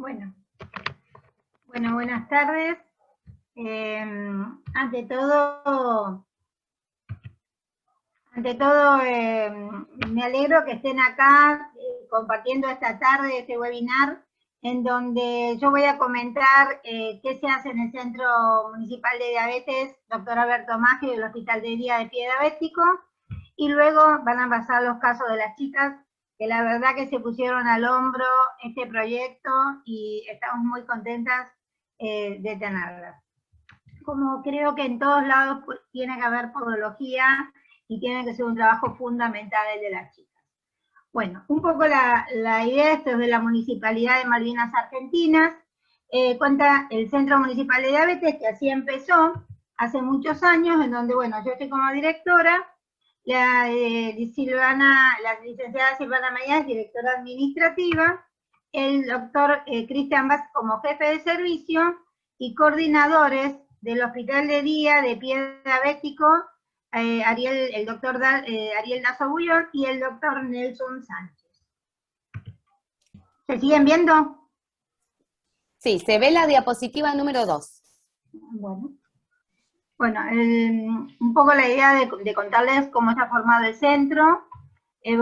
Bueno, buenas tardes. Ante todo, me alegro que estén acá compartiendo esta tarde este webinar, en donde yo voy a comentar qué se hace en el Centro Municipal de Diabetes Dr. Alberto Maggio y el Hospital de Día de Pie Diabético, y luego van a pasar los casos de las chicas que la verdad que se pusieron al hombro este proyecto y estamos muy contentas de tenerlas. Como creo que en todos lados pues, tiene que haber podología y tiene que ser un trabajo fundamental el de las chicas. Bueno, un poco la idea, esto es de la Municipalidad de Malvinas Argentinas, cuenta el Centro Municipal de Diabetes, que así empezó hace muchos años, en donde, bueno, yo estoy como directora, la licenciada Silvana Mayá es directora administrativa, el doctor Cristian Vaz como jefe de servicio y coordinadores del Hospital de Día de Pie Diabético, el doctor Ariel Dazo Bullón y el doctor Nelson Sánchez. ¿Se siguen viendo? Sí, se ve la diapositiva número 2. Bueno, un poco la idea de contarles cómo está formado el centro. Yo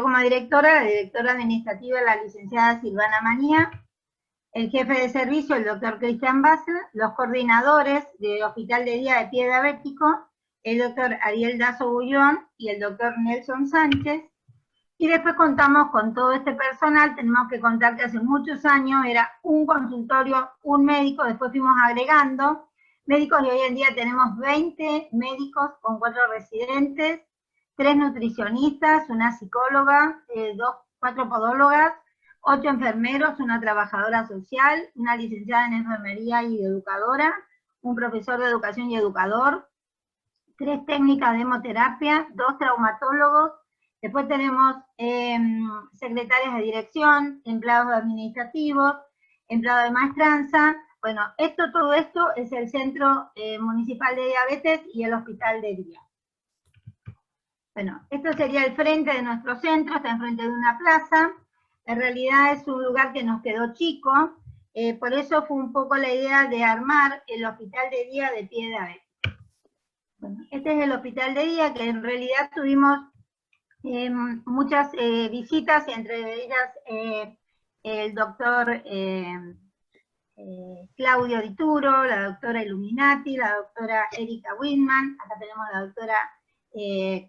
como directora, la directora administrativa, la licenciada Silvana Manía, el jefe de servicio, el doctor Cristian Basser, los coordinadores del Hospital de Día de Pie Diabético, el doctor Ariel Dazo Bullón y el doctor Nelson Sánchez. Y después contamos con todo este personal. Tenemos que contar que hace muchos años era un consultorio, un médico, después fuimos agregando médicos y hoy en día tenemos 20 médicos con 4 residentes, 3 nutricionistas, una psicóloga, 4 podólogas, 8 enfermeros, una trabajadora social, una licenciada en enfermería y educadora, un profesor de educación y educador, 3 técnicas de hemoterapia, 2 traumatólogos. Después tenemos secretarias de dirección, empleados administrativos, empleados de maestranza. Bueno, todo esto es el Centro Municipal de Diabetes y el Hospital de Día. Bueno, esto sería el frente de nuestro centro, está enfrente de una plaza. En realidad es un lugar que nos quedó chico, por eso fue un poco la idea de armar el Hospital de Día de Pie Diabético. Bueno, este es el Hospital de Día, que en realidad tuvimos muchas visitas, entre ellas el doctor Claudio Dituro, la doctora Illuminati, la doctora Erika Winman, acá tenemos la doctora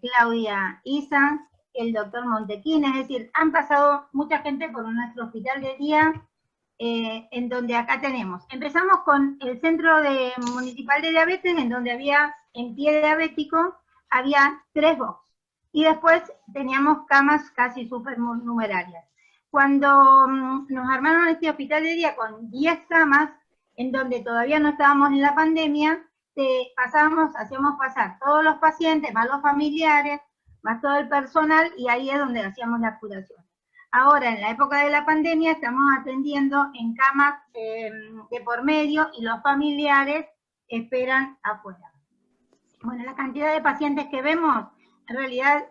Claudia Isa, el doctor Montequín, es decir, han pasado mucha gente por nuestro Hospital de Día, en donde acá tenemos. Empezamos con el Centro Municipal de Diabetes, en donde había, en Pie Diabético, había 3 box. Y después teníamos camas casi supernumerarias. Cuando nos armaron este hospital de día con 10 camas, en donde todavía no estábamos en la pandemia, hacíamos pasar todos los pacientes, más los familiares, más todo el personal, y ahí es donde hacíamos la curación. Ahora, en la época de la pandemia, estamos atendiendo en camas de por medio, y los familiares esperan afuera. Bueno, la cantidad de pacientes que vemos, en realidad,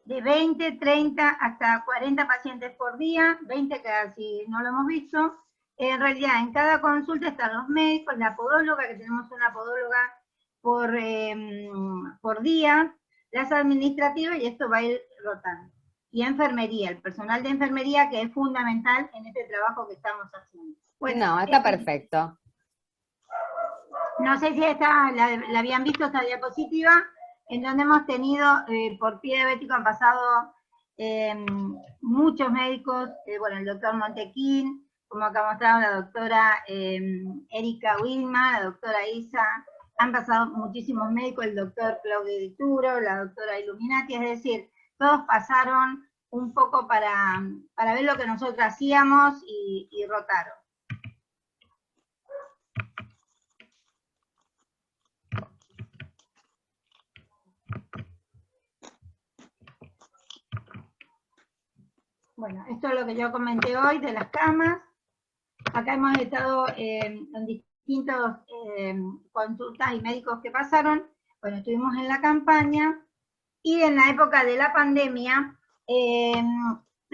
de 20, 30 hasta 40 pacientes por día, 20 casi no lo hemos visto. En realidad, en cada consulta están los médicos, la podóloga, que tenemos una podóloga por día, las administrativas, y esto va a ir rotando. Y enfermería, el personal de enfermería, que es fundamental en este trabajo que estamos haciendo. Bueno, no, está perfecto. No sé si la habían visto esta diapositiva, en donde hemos tenido, por Pie Diabético han pasado muchos médicos, el doctor Montequín, como acá mostraron la doctora Erika Wilma, la doctora Isa, han pasado muchísimos médicos, el doctor Claudio Dituro, la doctora Illuminati, es decir, todos pasaron un poco para ver lo que nosotros hacíamos y rotaron. Bueno, esto es lo que yo comenté hoy de las camas. Acá hemos estado en distintos consultas y médicos que pasaron. Bueno, estuvimos en la campaña y en la época de la pandemia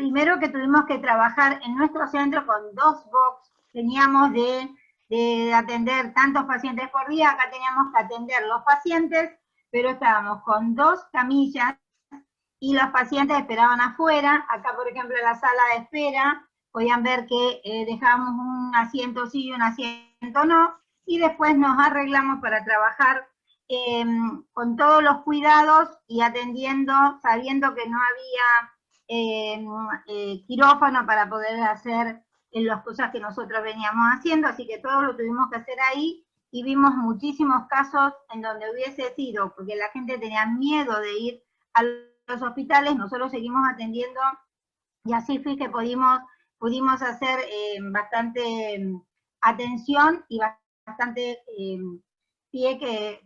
primero que tuvimos que trabajar en nuestro centro con 2 box, teníamos de atender tantos pacientes por día, acá teníamos que atender los pacientes, pero estábamos con 2 camillas y los pacientes esperaban afuera. Acá, por ejemplo, en la sala de espera, podían ver que dejábamos un asiento sí y un asiento no, y después nos arreglamos para trabajar con todos los cuidados y atendiendo, sabiendo que no había quirófano para poder hacer las cosas que nosotros veníamos haciendo, así que todo lo tuvimos que hacer ahí, y vimos muchísimos casos en donde hubiese sido, porque la gente tenía miedo de ir a los hospitales, nosotros seguimos atendiendo, y así fue que pudimos hacer bastante atención y bastante pie que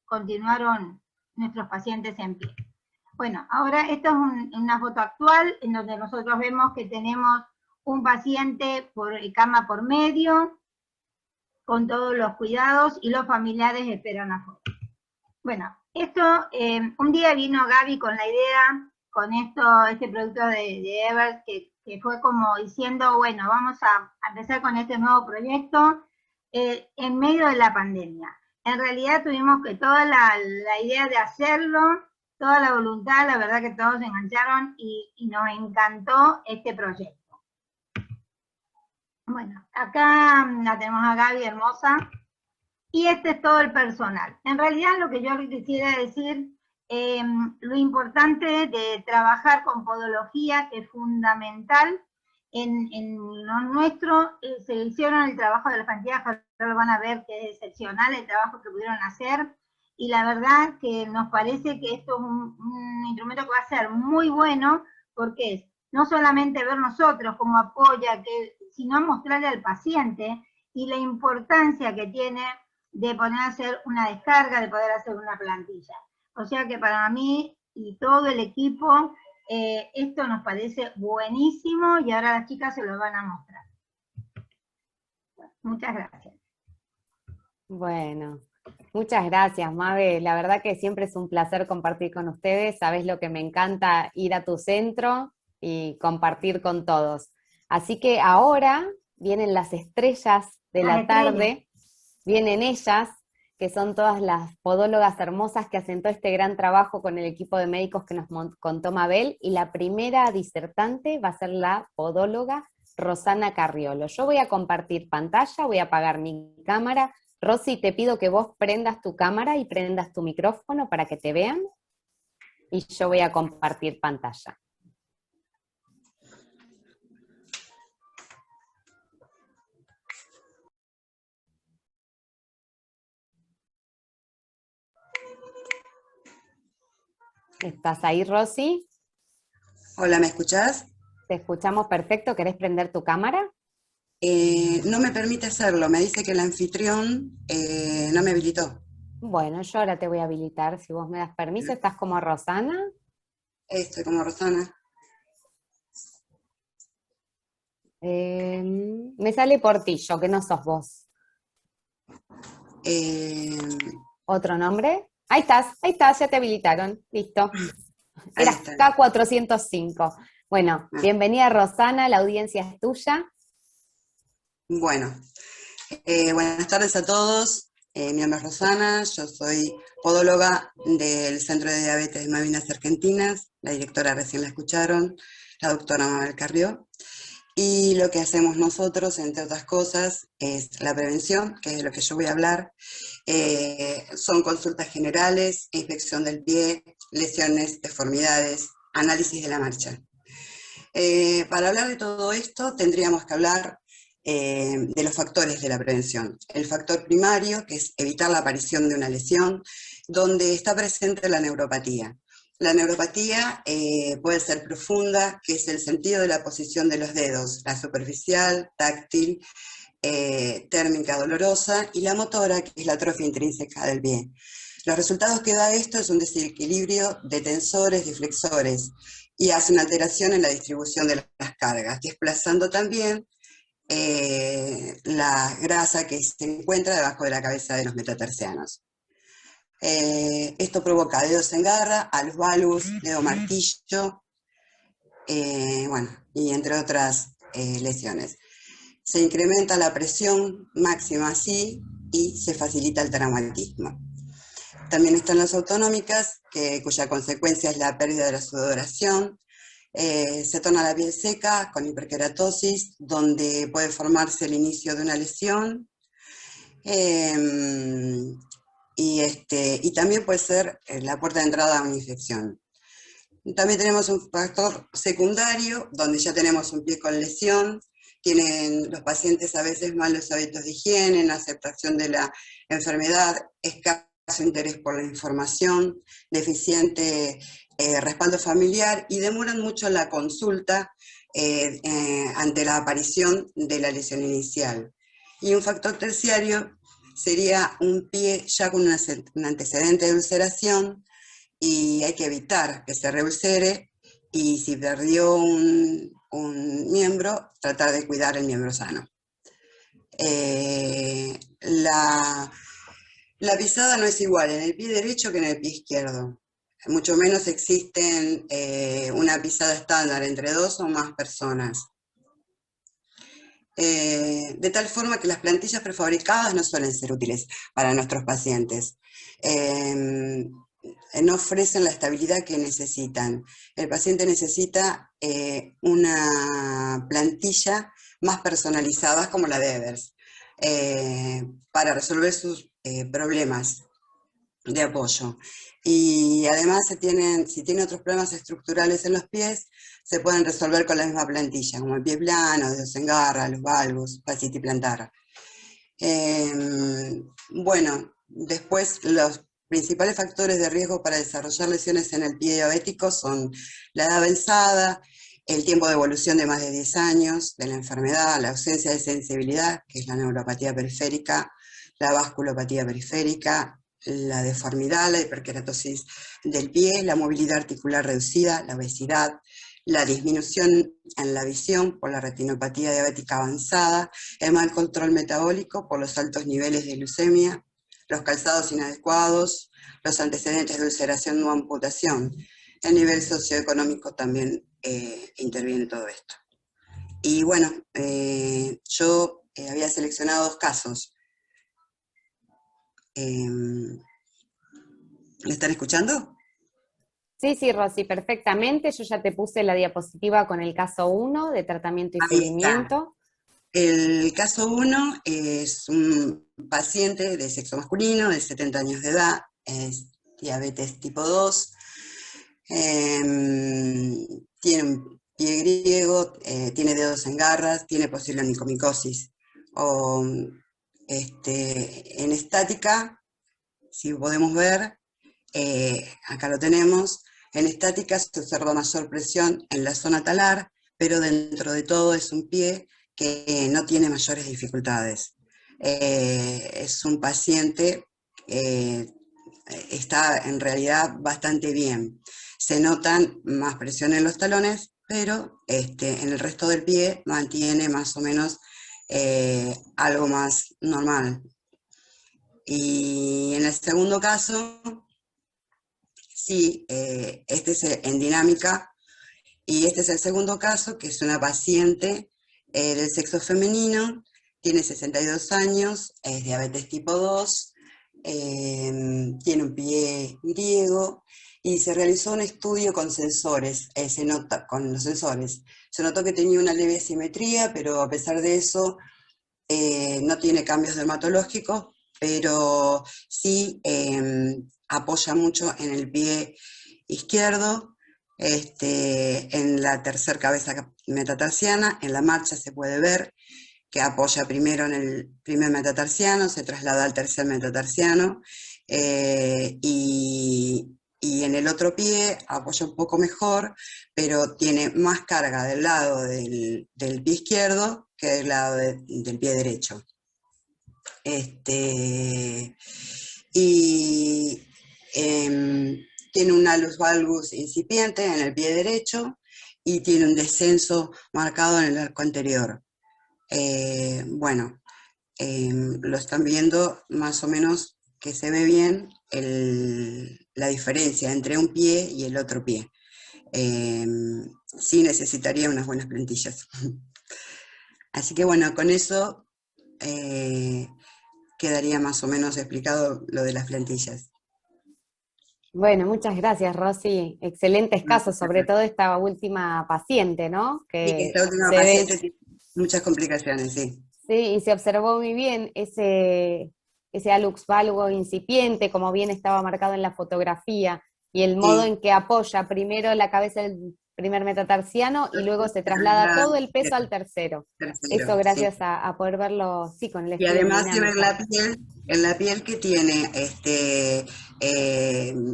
continuaron nuestros pacientes en pie. Bueno, ahora esto es una foto actual en donde nosotros vemos que tenemos un paciente por cama por medio, con todos los cuidados, y los familiares esperan afuera. Bueno, esto, un día vino Gaby con la idea, con este producto de Evers, que fue como diciendo, bueno, vamos a empezar con este nuevo proyecto en medio de la pandemia. En realidad tuvimos que toda la idea de hacerlo, toda la voluntad, la verdad que todos se engancharon y nos encantó este proyecto. Bueno, acá la tenemos a Gaby, hermosa, y este es todo el personal. En realidad lo que yo quisiera decir, lo importante de trabajar con podología, que es fundamental. En lo nuestro se hicieron el trabajo de las pantallas, pero lo van a ver que es excepcional el trabajo que pudieron hacer, y la verdad que nos parece que esto es un instrumento que va a ser muy bueno, porque es no solamente ver nosotros cómo apoya, sino mostrarle al paciente y la importancia que tiene de poder hacer una descarga, de poder hacer una plantilla. O sea que para mí y todo el equipo, esto nos parece buenísimo, y ahora las chicas se lo van a mostrar. Muchas gracias. Bueno, muchas gracias, Mabe. La verdad que siempre es un placer compartir con ustedes. Sabés lo que me encanta, ir a tu centro y compartir con todos. Así que ahora vienen las estrellas de la tarde, vienen ellas, que son todas las podólogas hermosas que hacen todo este gran trabajo con el equipo de médicos que nos contó Mabel, y la primera disertante va a ser la podóloga Rosana Carriolo. Yo voy a compartir pantalla, voy a apagar mi cámara. Rosy, te pido que vos prendas tu cámara y prendas tu micrófono para que te vean, y yo voy a compartir pantalla. ¿Estás ahí, Rosy? Hola, ¿me escuchás? Te escuchamos perfecto. ¿Querés prender tu cámara? No me permite hacerlo, me dice que el anfitrión no me habilitó. Bueno, yo ahora te voy a habilitar, si vos me das permiso. ¿Estás como Rosana? Estoy como Rosana. Me sale Portillo, que no sos vos. ¿Otro nombre? Ahí estás, ya te habilitaron. Listo. Era K405. Bueno, bienvenida Rosana, la audiencia es tuya. Bueno, buenas tardes a todos. Mi nombre es Rosana, yo soy podóloga del Centro de Diabetes de Malvinas Argentinas. La directora recién la escucharon, la doctora Mabel Carrió. Y lo que hacemos nosotros, entre otras cosas, es la prevención, que es de lo que yo voy a hablar. Son consultas generales, inspección del pie, lesiones, deformidades, análisis de la marcha. Para hablar de todo esto tendríamos que hablar de los factores de la prevención. El factor primario, que es evitar la aparición de una lesión, donde está presente la neuropatía. La neuropatía puede ser profunda, que es el sentido de la posición de los dedos, la superficial, táctil, térmica dolorosa, y la motora, que es la atrofia intrínseca del pie. Los resultados que da esto es un desequilibrio de tensores y flexores, y hace una alteración en la distribución de las cargas, desplazando también la grasa que se encuentra debajo de la cabeza de los metatarsianos. Esto provoca dedos en garra, alus valgus, dedo martillo, bueno, y entre otras lesiones. Se incrementa la presión máxima así y se facilita el traumatismo. También están las autonómicas, cuya consecuencia es la pérdida de la sudoración. Se torna la piel seca con hiperkeratosis, donde puede formarse el inicio de una lesión. Y también puede ser la puerta de entrada a una infección. También tenemos un factor secundario, donde ya tenemos un pie con lesión. Tienen los pacientes a veces malos hábitos de higiene, aceptación de la enfermedad, escaso interés por la información, deficiente respaldo familiar y demoran mucho la consulta ante la aparición de la lesión inicial. Y un factor terciario sería un pie ya con un antecedente de ulceración, y hay que evitar que se reulcere, y si perdió un miembro, tratar de cuidar el miembro sano. La pisada no es igual en el pie derecho que en el pie izquierdo. Mucho menos existen una pisada estándar entre 2 o más personas. De tal forma que las plantillas prefabricadas no suelen ser útiles para nuestros pacientes. No ofrecen la estabilidad que necesitan. El paciente necesita una plantilla más personalizada como la de Evers para resolver sus problemas de apoyo. Y además, si tiene otros problemas estructurales en los pies, se pueden resolver con la misma plantilla, como el pie plano, dedos en garra, los valgus, fascitis plantar. Bueno, después los principales factores de riesgo para desarrollar lesiones en el pie diabético son la edad avanzada, el tiempo de evolución de más de 10 años de la enfermedad, la ausencia de sensibilidad, que es la neuropatía periférica, la vasculopatía periférica, la deformidad, la hiperkeratosis del pie, la movilidad articular reducida, la obesidad, la disminución en la visión por la retinopatía diabética avanzada, el mal control metabólico por los altos niveles de glucemia, los calzados inadecuados, los antecedentes de ulceración o amputación. El nivel socioeconómico también interviene en todo esto. Y bueno, yo había seleccionado 2 casos. ¿Me están escuchando? Sí, sí, Rosy, perfectamente. Yo ya te puse la diapositiva con el caso 1 de tratamiento y Ahí está. seguimiento. El caso 1 es un paciente de sexo masculino de 70 años de edad, es diabetes tipo 2, tiene un pie griego, tiene dedos en garras, tiene posible onicomicosis. En estática, si podemos ver, acá lo tenemos, en estática se observa mayor presión en la zona talar, pero dentro de todo es un pie que no tiene mayores dificultades. Es un paciente que está en realidad bastante bien. Se notan más presión en los talones, pero en el resto del pie mantiene más o menos algo más normal. Y en el segundo caso, sí, este es en dinámica, y este es el segundo caso, que es una paciente del sexo femenino, tiene 62 años, es diabetes tipo 2, tiene un pie griego, y se realizó un estudio con sensores, con los sensores. Se notó que tenía una leve simetría, pero a pesar de eso, no tiene cambios dermatológicos, pero sí apoya mucho en el pie izquierdo, en la tercera cabeza metatarsiana. En la marcha se puede ver que apoya primero en el primer metatarsiano, se traslada al tercer metatarsiano, y en el otro pie apoya un poco mejor, pero tiene más carga del lado del pie izquierdo que del lado del pie derecho. Tiene un alus valgus incipiente en el pie derecho y tiene un descenso marcado en el arco anterior. Bueno, lo están viendo más o menos, que se ve bien la diferencia entre un pie y el otro pie. sí necesitaría unas buenas plantillas. Así que bueno, con eso quedaría más o menos explicado lo de las plantillas. Bueno, muchas gracias, Rosy. Excelentes casos, sobre todo esta última paciente, ¿no? Sí, que Que esta última se ve, paciente tiene muchas complicaciones, sí. sí, y se observó muy bien ese hallux valgo incipiente, como bien estaba marcado en la fotografía, y el modo Sí, en que apoya primero la cabeza del primer metatarsiano y luego se traslada todo el peso al tercero. tercero, Eso sí. gracias a poder verlo, sí, con el Y estudio en además se ve dinámica. en la piel que tiene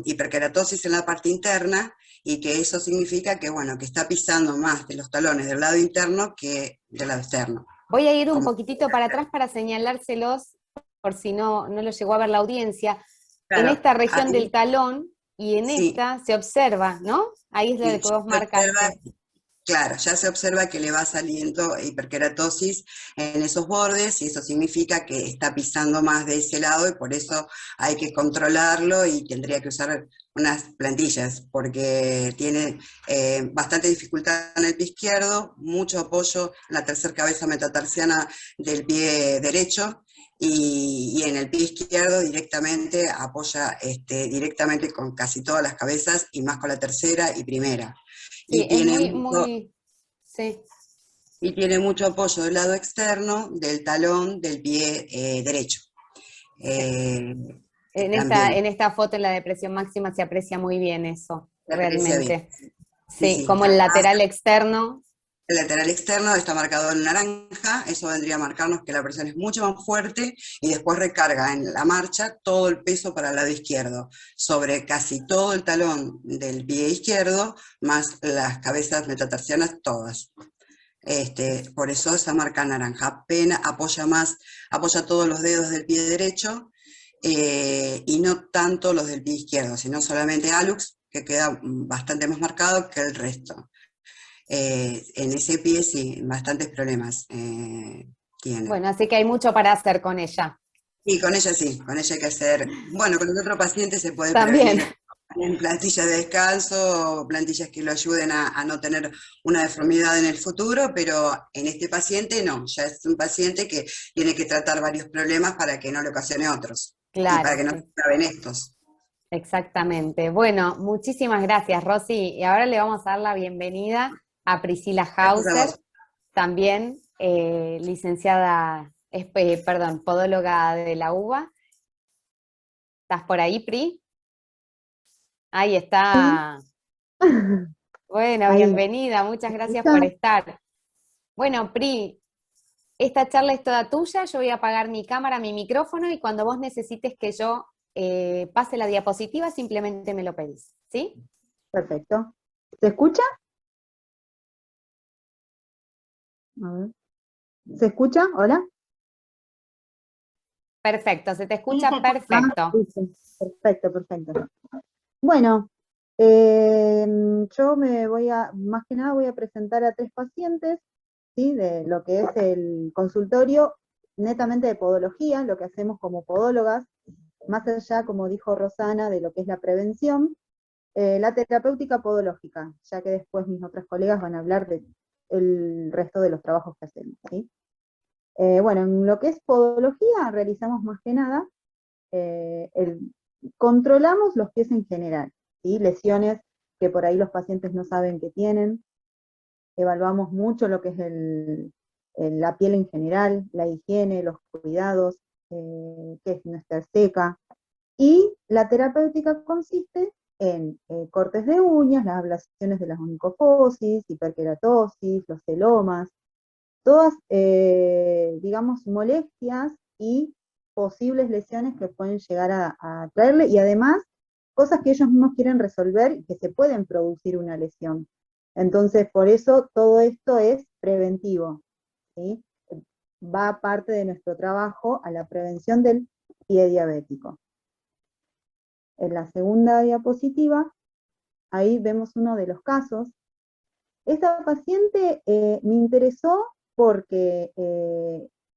hiperkeratosis en la parte interna, y que eso significa que, bueno, que está pisando más de los talones del lado interno que del lado externo. Voy a ir un Como, poquitito para atrás para señalárselos, por si no lo llegó a ver la audiencia. En claro, esta región del ahí talón y en sí, esta se observa, ¿no? Ahí es lo sí, que vos marcaste. claro, ya se observa que le va saliendo hiperkeratosis en esos bordes, y eso significa que está pisando más de ese lado, y por eso hay que controlarlo y tendría que usar unas plantillas, porque tiene bastante dificultad en el pie izquierdo, mucho apoyo en la tercera cabeza metatarsiana del pie derecho, y en el pie izquierdo directamente apoya directamente con casi todas las cabezas, y más con la tercera y primera. Sí, Y es tiene muy, mucho, muy, sí. y tiene mucho apoyo del lado externo del talón del pie derecho. Eh, También, En esta foto, en la depresión máxima, se aprecia muy bien eso, se aprecia bien. realmente. Sí, Sí, sí. como el Además, lateral externo. el lateral externo está marcado en naranja, eso vendría a marcarnos que la presión es mucho más fuerte, y después recarga en la marcha todo el peso para el lado izquierdo, sobre casi todo el talón del pie izquierdo, más las cabezas metatarsianas todas. Por eso esa marca naranja, apenas apoya más, apoya todos los dedos del pie derecho, y no tanto los del pie izquierdo, sino solamente hallux, que queda bastante más marcado que el resto. En ese pie sí, bastantes problemas tiene. Bueno, así que hay mucho para hacer con ella. Y sí, con ella hay que hacer, bueno, con el otro paciente se puede También. prevenir en plantillas de descanso, plantillas que lo ayuden a no tener una deformidad en el futuro, pero en este paciente no, ya es un paciente que tiene que tratar varios problemas para que no le ocasione otros, y para Claro, que no se sí. graben estos. Exactamente. Bueno, muchísimas gracias, Rosy. Y ahora le vamos a dar la bienvenida a Priscila Gracias a Hauser, vos. también licenciada, perdón, podóloga de la UBA. ¿Estás por ahí, Pri? Ahí Sí. está. Bueno, Ahí, bienvenida, muchas ¿me gracias por escuchas? estar. Bueno, Pri, esta charla es toda tuya, yo voy a apagar mi cámara, mi micrófono, y cuando vos necesites que yo pase la diapositiva, simplemente me lo pedís, ¿sí? Perfecto. ¿Se escucha? A ver. ¿Se escucha? ¿Hola? Perfecto, se te Sí, se escucha escucha. perfecto. Sí. Perfecto, perfecto. Bueno, yo más que nada voy a presentar a 3 pacientes, ¿sí? De lo que es el consultorio netamente de podología, lo que hacemos como podólogas, más allá, como dijo Rosana, de lo que es la prevención, la terapéutica podológica, ya que después mis otras colegas van a hablar del resto de los trabajos que hacemos, ¿sí? Bueno, en lo que es podología realizamos más que nada, controlamos los pies en general, ¿sí? Lesiones que por ahí los pacientes no saben que tienen, evaluamos mucho lo que es la piel en general, la higiene, los cuidados, que es no estar seca, y la terapéutica consiste en cortes de uñas, las ablaciones de las onicofosis, hiperkeratosis, los celomas, todas, digamos, molestias y posibles lesiones que pueden llegar a traerle, y además cosas que ellos mismos quieren resolver y que se pueden producir una lesión. Entonces, por eso todo esto es preventivo, ¿sí? Va parte de nuestro trabajo a la prevención del pie diabético. En la segunda diapositiva, ahí vemos uno de los casos. Esta paciente me interesó porque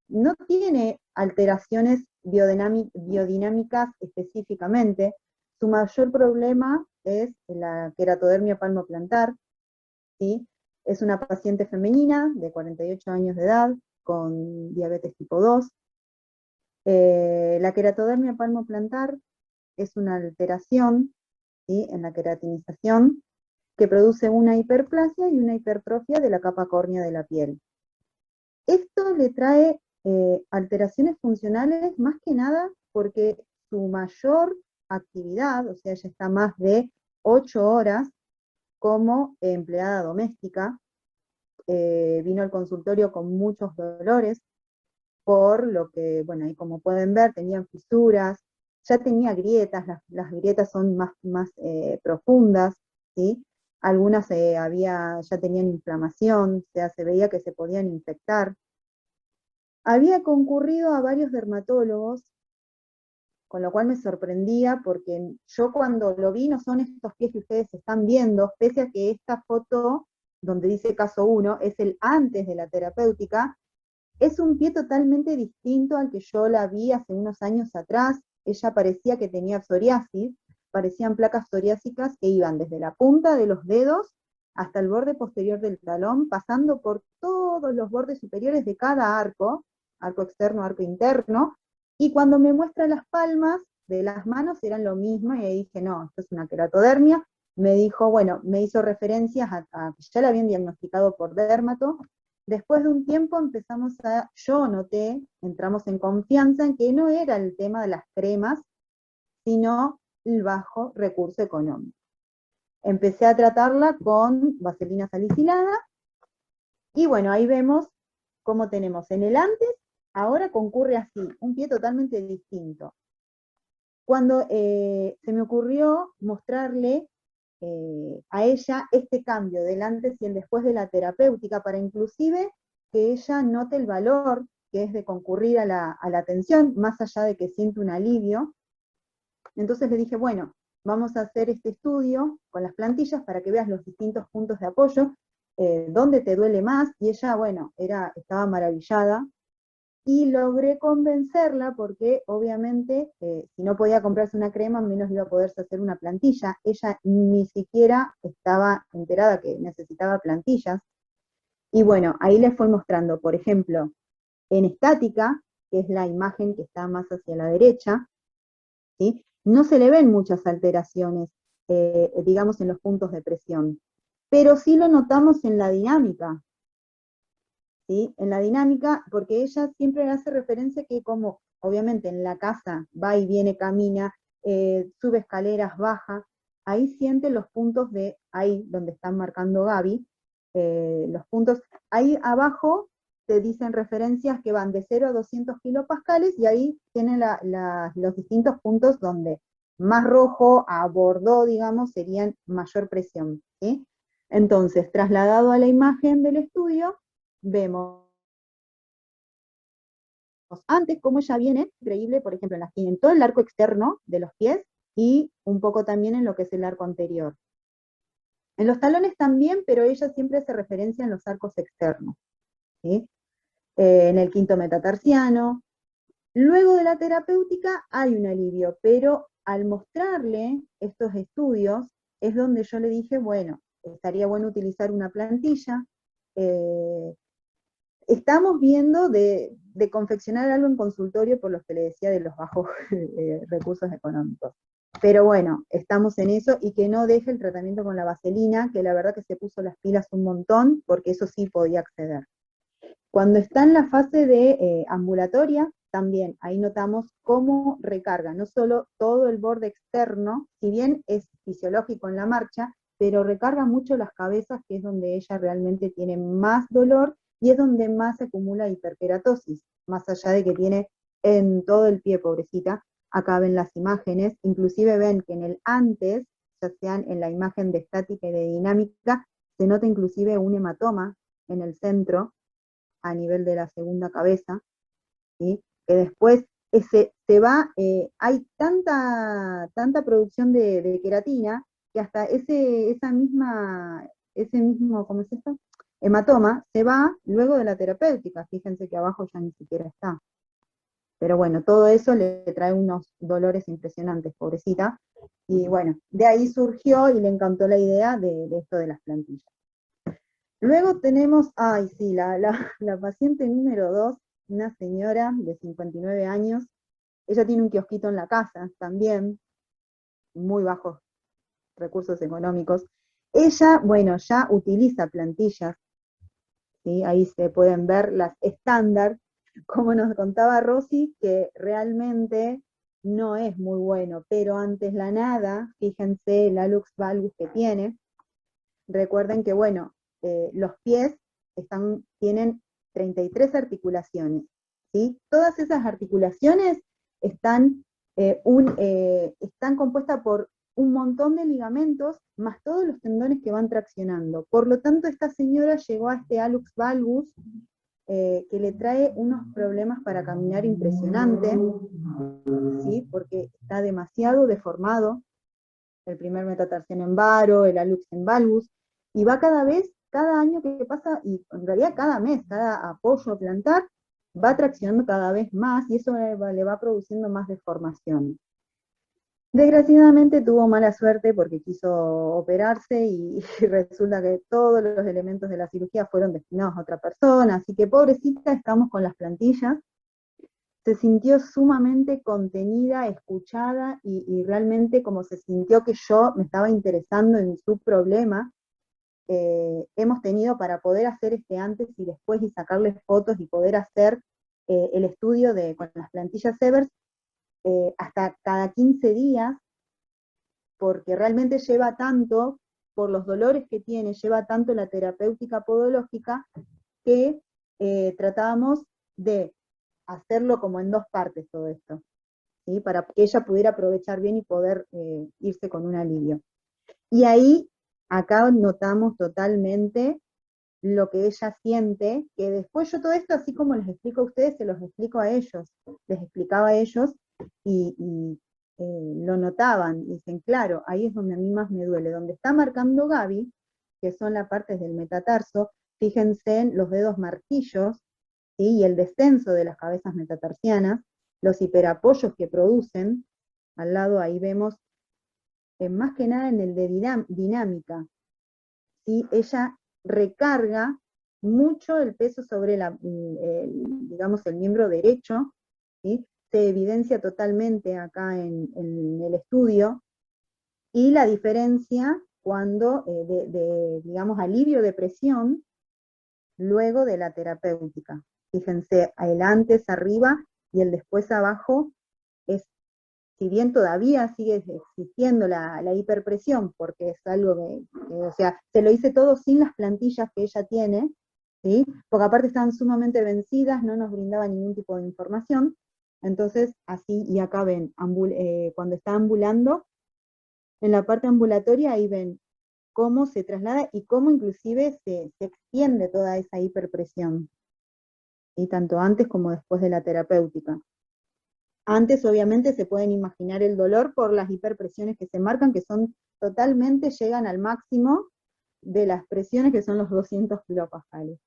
no tiene alteraciones biodinámicas específicamente. Su mayor problema es la queratodermia palmoplantar, ¿sí? Es una paciente femenina de 48 años de edad, con diabetes tipo 2. La queratodermia palmoplantar es una alteración, ¿sí?, en la queratinización que produce una hiperplasia y una hipertrofia de la capa córnea de la piel. Esto le trae alteraciones funcionales más que nada porque su mayor actividad, o sea, ella está más de 8 horas como empleada doméstica, vino al consultorio con muchos dolores, por lo que, bueno, ahí como pueden ver, tenían fisuras, ya tenía grietas, las grietas son más profundas, ¿sí? Algunas ya tenían inflamación, o sea, se veía que se podían infectar. Había concurrido a varios dermatólogos, con lo cual me sorprendía, porque yo cuando lo vi no son estos pies que ustedes están viendo, pese a que esta foto, donde dice caso 1, es el antes de la terapéutica, es un pie totalmente distinto al que yo la vi hace unos años atrás. Ella parecía que tenía psoriasis, parecían placas psoriásicas que iban desde la punta de los dedos hasta el borde posterior del talón, pasando por todos los bordes superiores de cada arco externo, arco interno, y cuando me muestra las palmas de las manos eran lo mismo, y ahí dije, no, esto es una queratodermia. Me dijo, bueno, me hizo referencias a que ya la habían diagnosticado por dermato. Después de un tiempo yo noté, entramos en confianza en que no era el tema de las cremas, sino el bajo recurso económico. Empecé a tratarla con vaselina salicilada, y bueno, ahí vemos cómo tenemos en el antes, ahora concurre así, un pie totalmente distinto. Cuando se me ocurrió mostrarle a ella este cambio del antes y el después de la terapéutica, para inclusive que ella note el valor que es de concurrir a la atención, más allá de que siente un alivio. Entonces le dije, bueno, vamos a hacer este estudio con las plantillas para que veas los distintos puntos de apoyo, dónde te duele más, y ella, bueno, estaba maravillada, y logré convencerla porque obviamente si no podía comprarse una crema, menos iba a poderse hacer una plantilla. Ella ni siquiera estaba enterada que necesitaba plantillas. Y bueno, ahí les fue mostrando, por ejemplo, en estática, que es la imagen que está más hacia la derecha, ¿sí?, no se le ven muchas alteraciones, digamos, en los puntos de presión, pero sí lo notamos en la dinámica, ¿sí? En la dinámica, porque ella siempre hace referencia que como obviamente en la casa va y viene, camina, sube escaleras, baja, ahí siente los puntos de ahí donde están marcando Gaby, los puntos, ahí abajo te dicen referencias que van de 0 a 200 kilopascales, y ahí tienen los distintos puntos donde más rojo a bordó, digamos, serían mayor presión, ¿sí? Entonces, trasladado a la imagen del estudio, vemos antes cómo ella viene, increíble, por ejemplo, en todo el arco externo de los pies, y un poco también en lo que es el arco anterior. En los talones también, pero ella siempre hace referencia en los arcos externos, ¿sí? En el quinto metatarsiano. Luego de la terapéutica hay un alivio, pero al mostrarle estos estudios, es donde yo le dije, bueno, estaría bueno utilizar una plantilla. Estamos viendo de confeccionar algo en consultorio, por lo que le decía de los bajos recursos económicos. Pero bueno, estamos en eso, y que no deje el tratamiento con la vaselina, que la verdad que se puso las pilas un montón, porque eso sí podía acceder. Cuando está en la fase de ambulatoria, también ahí notamos cómo recarga, no solo todo el borde externo, si bien es fisiológico en la marcha, pero recarga mucho las cabezas, que es donde ella realmente tiene más dolor, y es donde más se acumula hiperkeratosis, más allá de que tiene en todo el pie, pobrecita. Acá ven las imágenes, inclusive ven que en el antes, ya sean en la imagen de estática y de dinámica, se nota inclusive un hematoma en el centro, a nivel de la segunda cabeza, ¿sí?, que después se va, hay tanta producción de queratina, que hasta ese mismo, ¿cómo es esto?, hematoma, se va luego de la terapéutica. Fíjense que abajo ya ni siquiera está. Pero bueno, todo eso le trae unos dolores impresionantes, pobrecita. Y bueno, de ahí surgió y le encantó la idea de esto de las plantillas. Luego tenemos, ay sí, la paciente número 2, una señora de 59 años. Ella tiene un kiosquito en la casa también, muy bajos recursos económicos. Ella, bueno, ya utiliza plantillas, ¿sí? Ahí se pueden ver las estándar, como nos contaba Rosy, que realmente no es muy bueno, pero antes la nada, fíjense el hallux valgus que tiene. Recuerden que, bueno, los pies tienen 33 articulaciones, ¿sí? Todas esas articulaciones están compuestas por un montón de ligamentos, más todos los tendones que van traccionando. Por lo tanto, esta señora llegó a este hallux valgus, que le trae unos problemas para caminar impresionantes, ¿sí? Porque está demasiado deformado, el primer metatarsiano en varo, el hallux en valgus, y va cada año que pasa, y en realidad cada mes, cada apoyo plantar, va traccionando cada vez más, y eso le va produciendo más deformación. Desgraciadamente tuvo mala suerte porque quiso operarse y resulta que todos los elementos de la cirugía fueron destinados a otra persona, así que pobrecita, estamos con las plantillas. Se sintió sumamente contenida, escuchada y realmente como se sintió que yo me estaba interesando en su problema. Hemos tenido para poder hacer este antes y después y sacarle fotos y poder hacer el estudio con las plantillas Evers hasta cada 15 días, porque realmente lleva tanto, por los dolores que tiene, lleva tanto la terapéutica podológica, que tratábamos de hacerlo como en 2 partes todo esto, ¿sí? Para que ella pudiera aprovechar bien y poder irse con un alivio. Y ahí, acá notamos totalmente lo que ella siente, que después yo todo esto, así como les explico a ustedes, se los explico a ellos, les explicaba a ellos, y lo notaban, y dicen, claro, ahí es donde a mí más me duele, donde está marcando Gaby, que son las partes del metatarso, fíjense en los dedos martillos, ¿sí? Y el descenso de las cabezas metatarsianas, los hiperapoyos que producen, al lado ahí vemos, más que nada en el de dinámica, ¿sí? Ella recarga mucho el peso sobre digamos, el miembro derecho, ¿sí? Se evidencia totalmente acá en el estudio, y la diferencia cuando, digamos, alivio de presión, luego de la terapéutica. Fíjense, el antes arriba y el después abajo, si bien todavía sigue existiendo la hiperpresión, porque es algo o sea, se lo hice todo sin las plantillas que ella tiene, ¿sí? Porque aparte estaban sumamente vencidas, no nos brindaba ningún tipo de información. Entonces, así, y acá ven, cuando está ambulando, en la parte ambulatoria, ahí ven cómo se traslada y cómo inclusive se extiende toda esa hiperpresión, y tanto antes como después de la terapéutica. Antes, obviamente, se pueden imaginar el dolor por las hiperpresiones que se marcan, que son totalmente, llegan al máximo de las presiones, que son los 200 kilopascales.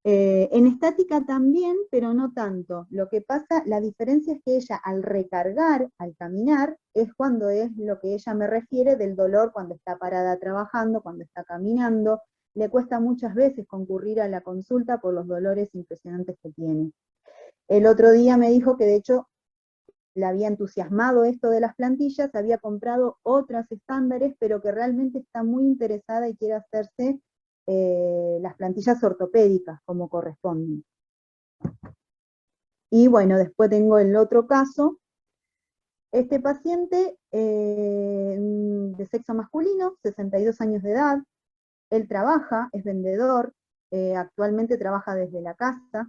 En estática también, pero no tanto. Lo que pasa, la diferencia es que ella al recargar, al caminar, es cuando es lo que ella me refiere del dolor cuando está parada trabajando, cuando está caminando. Le cuesta muchas veces concurrir a la consulta por los dolores impresionantes que tiene. El otro día me dijo que de hecho le había entusiasmado esto de las plantillas, había comprado otras estándares, pero que realmente está muy interesada y quiere hacerse las plantillas ortopédicas como corresponden. Y bueno, después tengo el otro caso. Este paciente de sexo masculino, 62 años de edad, él trabaja, es vendedor, actualmente trabaja desde la casa,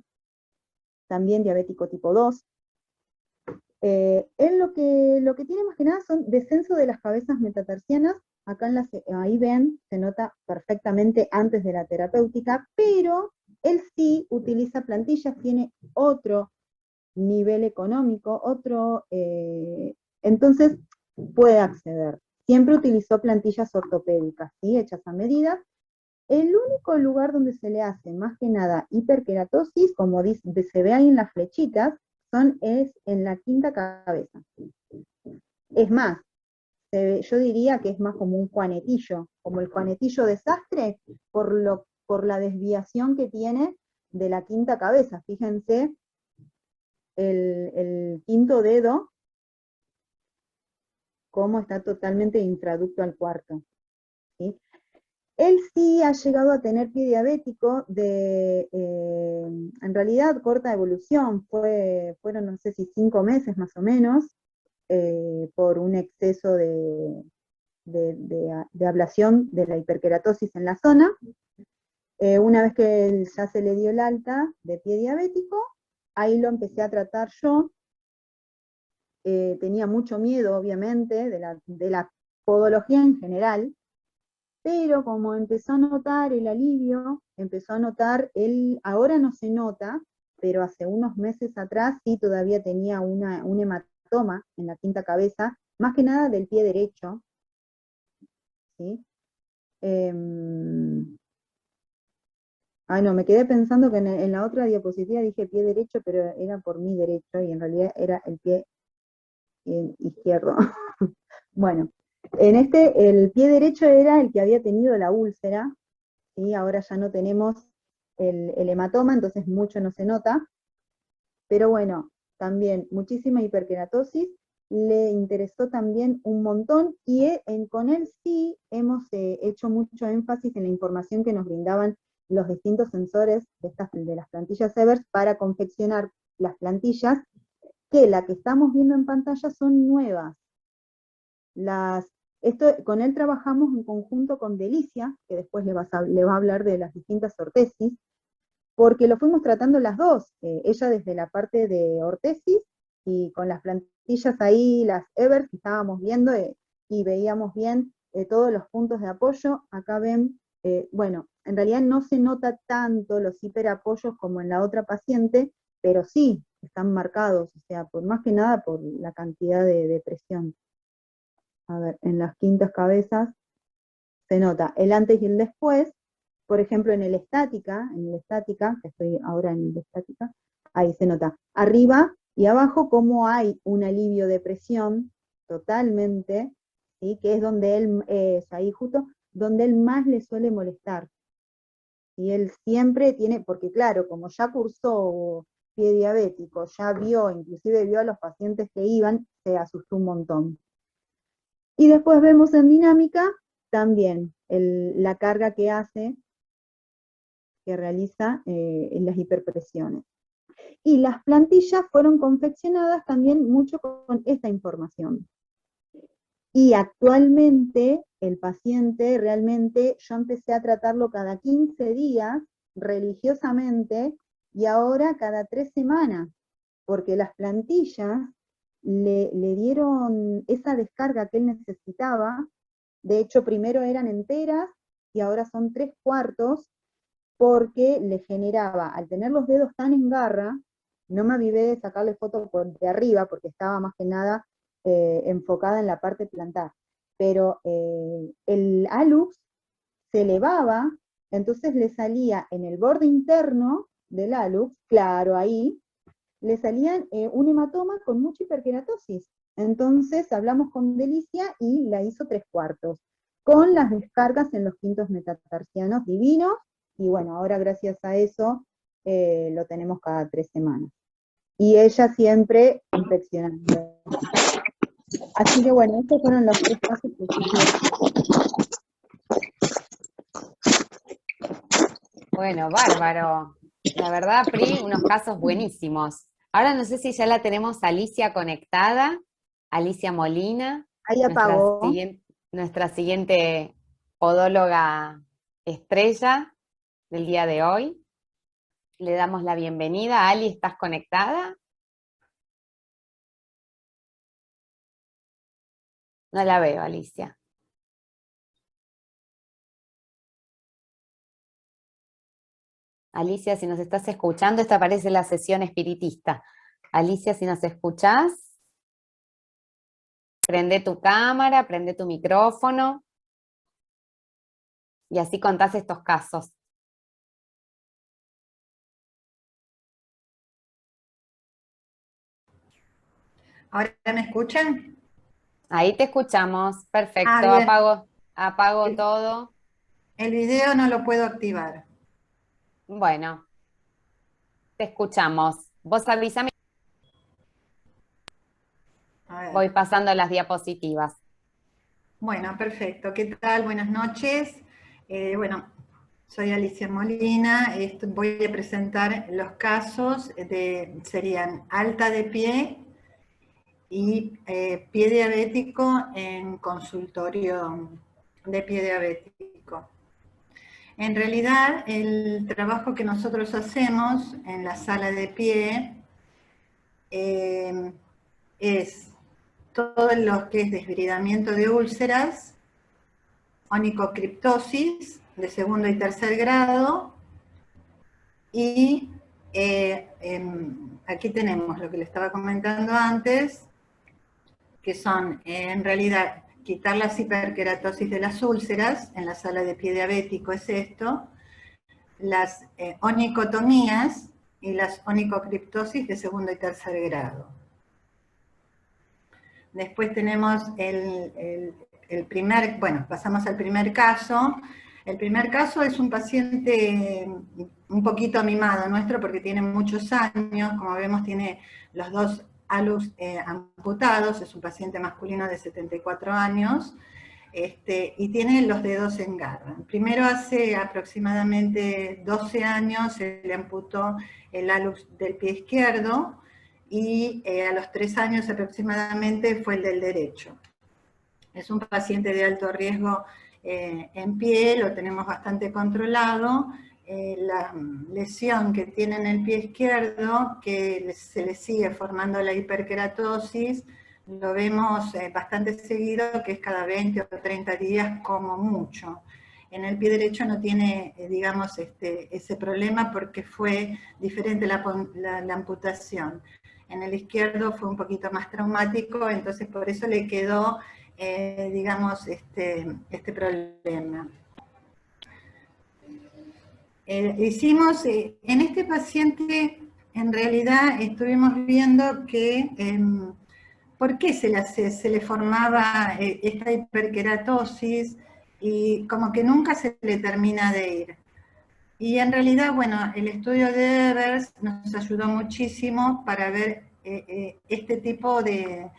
también diabético tipo 2. Él lo que tiene más que nada son descenso de las cabezas metatarsianas. Acá ahí ven, se nota perfectamente antes de la terapéutica, pero él sí utiliza plantillas, tiene otro nivel económico, entonces puede acceder. Siempre utilizó plantillas ortopédicas, ¿sí? Hechas a medida. El único lugar donde se le hace más que nada hiperkeratosis, como se ve ahí en las flechitas, es en la quinta cabeza. Es más, yo diría que es más como un juanetillo, como el juanetillo desastre, por la desviación que tiene de la quinta cabeza. Fíjense, el quinto dedo, cómo está totalmente intraducto al cuarto, ¿sí? Él sí ha llegado a tener pie diabético en realidad, corta evolución, fueron no sé si 5 meses más o menos, por un exceso de ablación de la hiperkeratosis en la zona. Una vez que él ya se le dio el alta de pie diabético, ahí lo empecé a tratar yo. Tenía mucho miedo, obviamente, de la podología en general, pero como empezó a notar el alivio, empezó a notar, ahora no se nota, pero hace unos meses atrás sí todavía tenía un hematoma en la quinta cabeza, más que nada del pie derecho, ¿sí? Ay, no, me quedé pensando que en la otra diapositiva dije pie derecho, pero era por mi derecho, y en realidad era el pie izquierdo. Bueno, el pie derecho era el que había tenido la úlcera, ¿sí? Ahora ya no tenemos el hematoma, entonces mucho no se nota, pero bueno, también muchísima hiperkeratosis, le interesó también un montón, y con él sí hemos hecho mucho énfasis en la información que nos brindaban los distintos sensores de las plantillas Evers para confeccionar las plantillas, que la que estamos viendo en pantalla son nuevas. Con él trabajamos en conjunto con Delicia, que después le va a hablar de las distintas ortesis, porque lo fuimos tratando las dos, ella desde la parte de ortesis, y con las plantillas ahí, las Evers que estábamos viendo, y veíamos bien todos los puntos de apoyo. Acá ven, bueno, en realidad no se nota tanto los hiperapoyos como en la otra paciente, pero sí están marcados, o sea, por más que nada por la cantidad de presión. A ver, en las quintas cabezas se nota el antes y el después. Por ejemplo, en el estática, que estoy ahora en el estática, ahí se nota arriba y abajo cómo hay un alivio de presión totalmente, ¿sí? Que es donde él, es ahí justo donde él más le suele molestar. Y él siempre tiene, porque claro, como ya cursó pie diabético, ya inclusive vio a los pacientes que iban, se asustó un montón. Y después vemos en dinámica también la carga que realiza en las hiperpresiones. Y las plantillas fueron confeccionadas también mucho con esta información. Y actualmente el paciente realmente, yo empecé a tratarlo cada 15 días, religiosamente, y ahora cada 3 semanas, porque las plantillas le dieron esa descarga que él necesitaba. De hecho, primero eran enteras y ahora son 3/4, porque le generaba, al tener los dedos tan en garra, no me avivé de sacarle foto por de arriba, porque estaba más que nada enfocada en la parte plantar, pero el hallux se elevaba, entonces le salía en el borde interno del hallux, claro, ahí, le salían un hematoma con mucha hiperkeratosis. Entonces hablamos con Delicia y la hizo 3/4, con las descargas en los quintos metatarsianos divinos, y bueno, ahora gracias a eso lo tenemos cada 3 semanas. Y ella siempre infeccionando. Así que bueno, estos fueron los 3 pasos que Bueno, bárbaro. La verdad, Pri, unos casos buenísimos. Ahora no sé si ya la tenemos a Alicia conectada, Alicia Molina, ahí apagó. nuestra siguiente podóloga estrella del día de hoy. Le damos la bienvenida. Ali, ¿estás conectada? No la veo, Alicia. Alicia, si nos estás escuchando, esta parece la sesión espiritista. Alicia, si nos escuchás, prende tu cámara, prende tu micrófono, y así contás estos casos. ¿Ahora me escuchan? Ahí te escuchamos, perfecto, Bien. apago El, todo. el video no lo puedo activar. Bueno, te escuchamos. Vos avísame, A ver. voy pasando las diapositivas. Bueno, perfecto. ¿Qué tal? Buenas noches. Bueno, soy Alicia Molina. Voy a presentar los casos serían alta de pie y pie diabético en consultorio de pie diabético. En realidad, el trabajo que nosotros hacemos en la sala de pie es todo lo que es desbridamiento de úlceras, onicocriptosis de segundo y tercer grado, y aquí tenemos lo que le estaba comentando antes, que son en realidad quitar las hiperkeratosis de las úlceras, en la sala de pie diabético es esto, las onicotomías y las onicocriptosis de segundo y tercer grado. Después tenemos pasamos al primer caso. El primer caso es un paciente un poquito mimado nuestro porque tiene muchos años, como vemos tiene los dos alus amputados, es un paciente masculino de 74 años, y tiene los dedos en garra. Primero hace aproximadamente 12 años se le amputó el alus del pie izquierdo, y a los 3 años aproximadamente fue el del derecho. Es un paciente de alto riesgo en pie, lo tenemos bastante controlado. La lesión que tiene en el pie izquierdo, que se le sigue formando la hiperkeratosis, lo vemos bastante seguido, que es cada 20 o 30 días como mucho. En el pie derecho no tiene, digamos, ese problema porque fue diferente la amputación. En el izquierdo fue un poquito más traumático, entonces por eso le quedó, digamos, este problema. En este paciente, en realidad estuvimos viendo que, ¿por qué se le formaba esta hiperkeratosis? Y como que nunca se le termina de ir. Y en realidad, bueno, el estudio de Evers nos ayudó muchísimo para ver este tipo de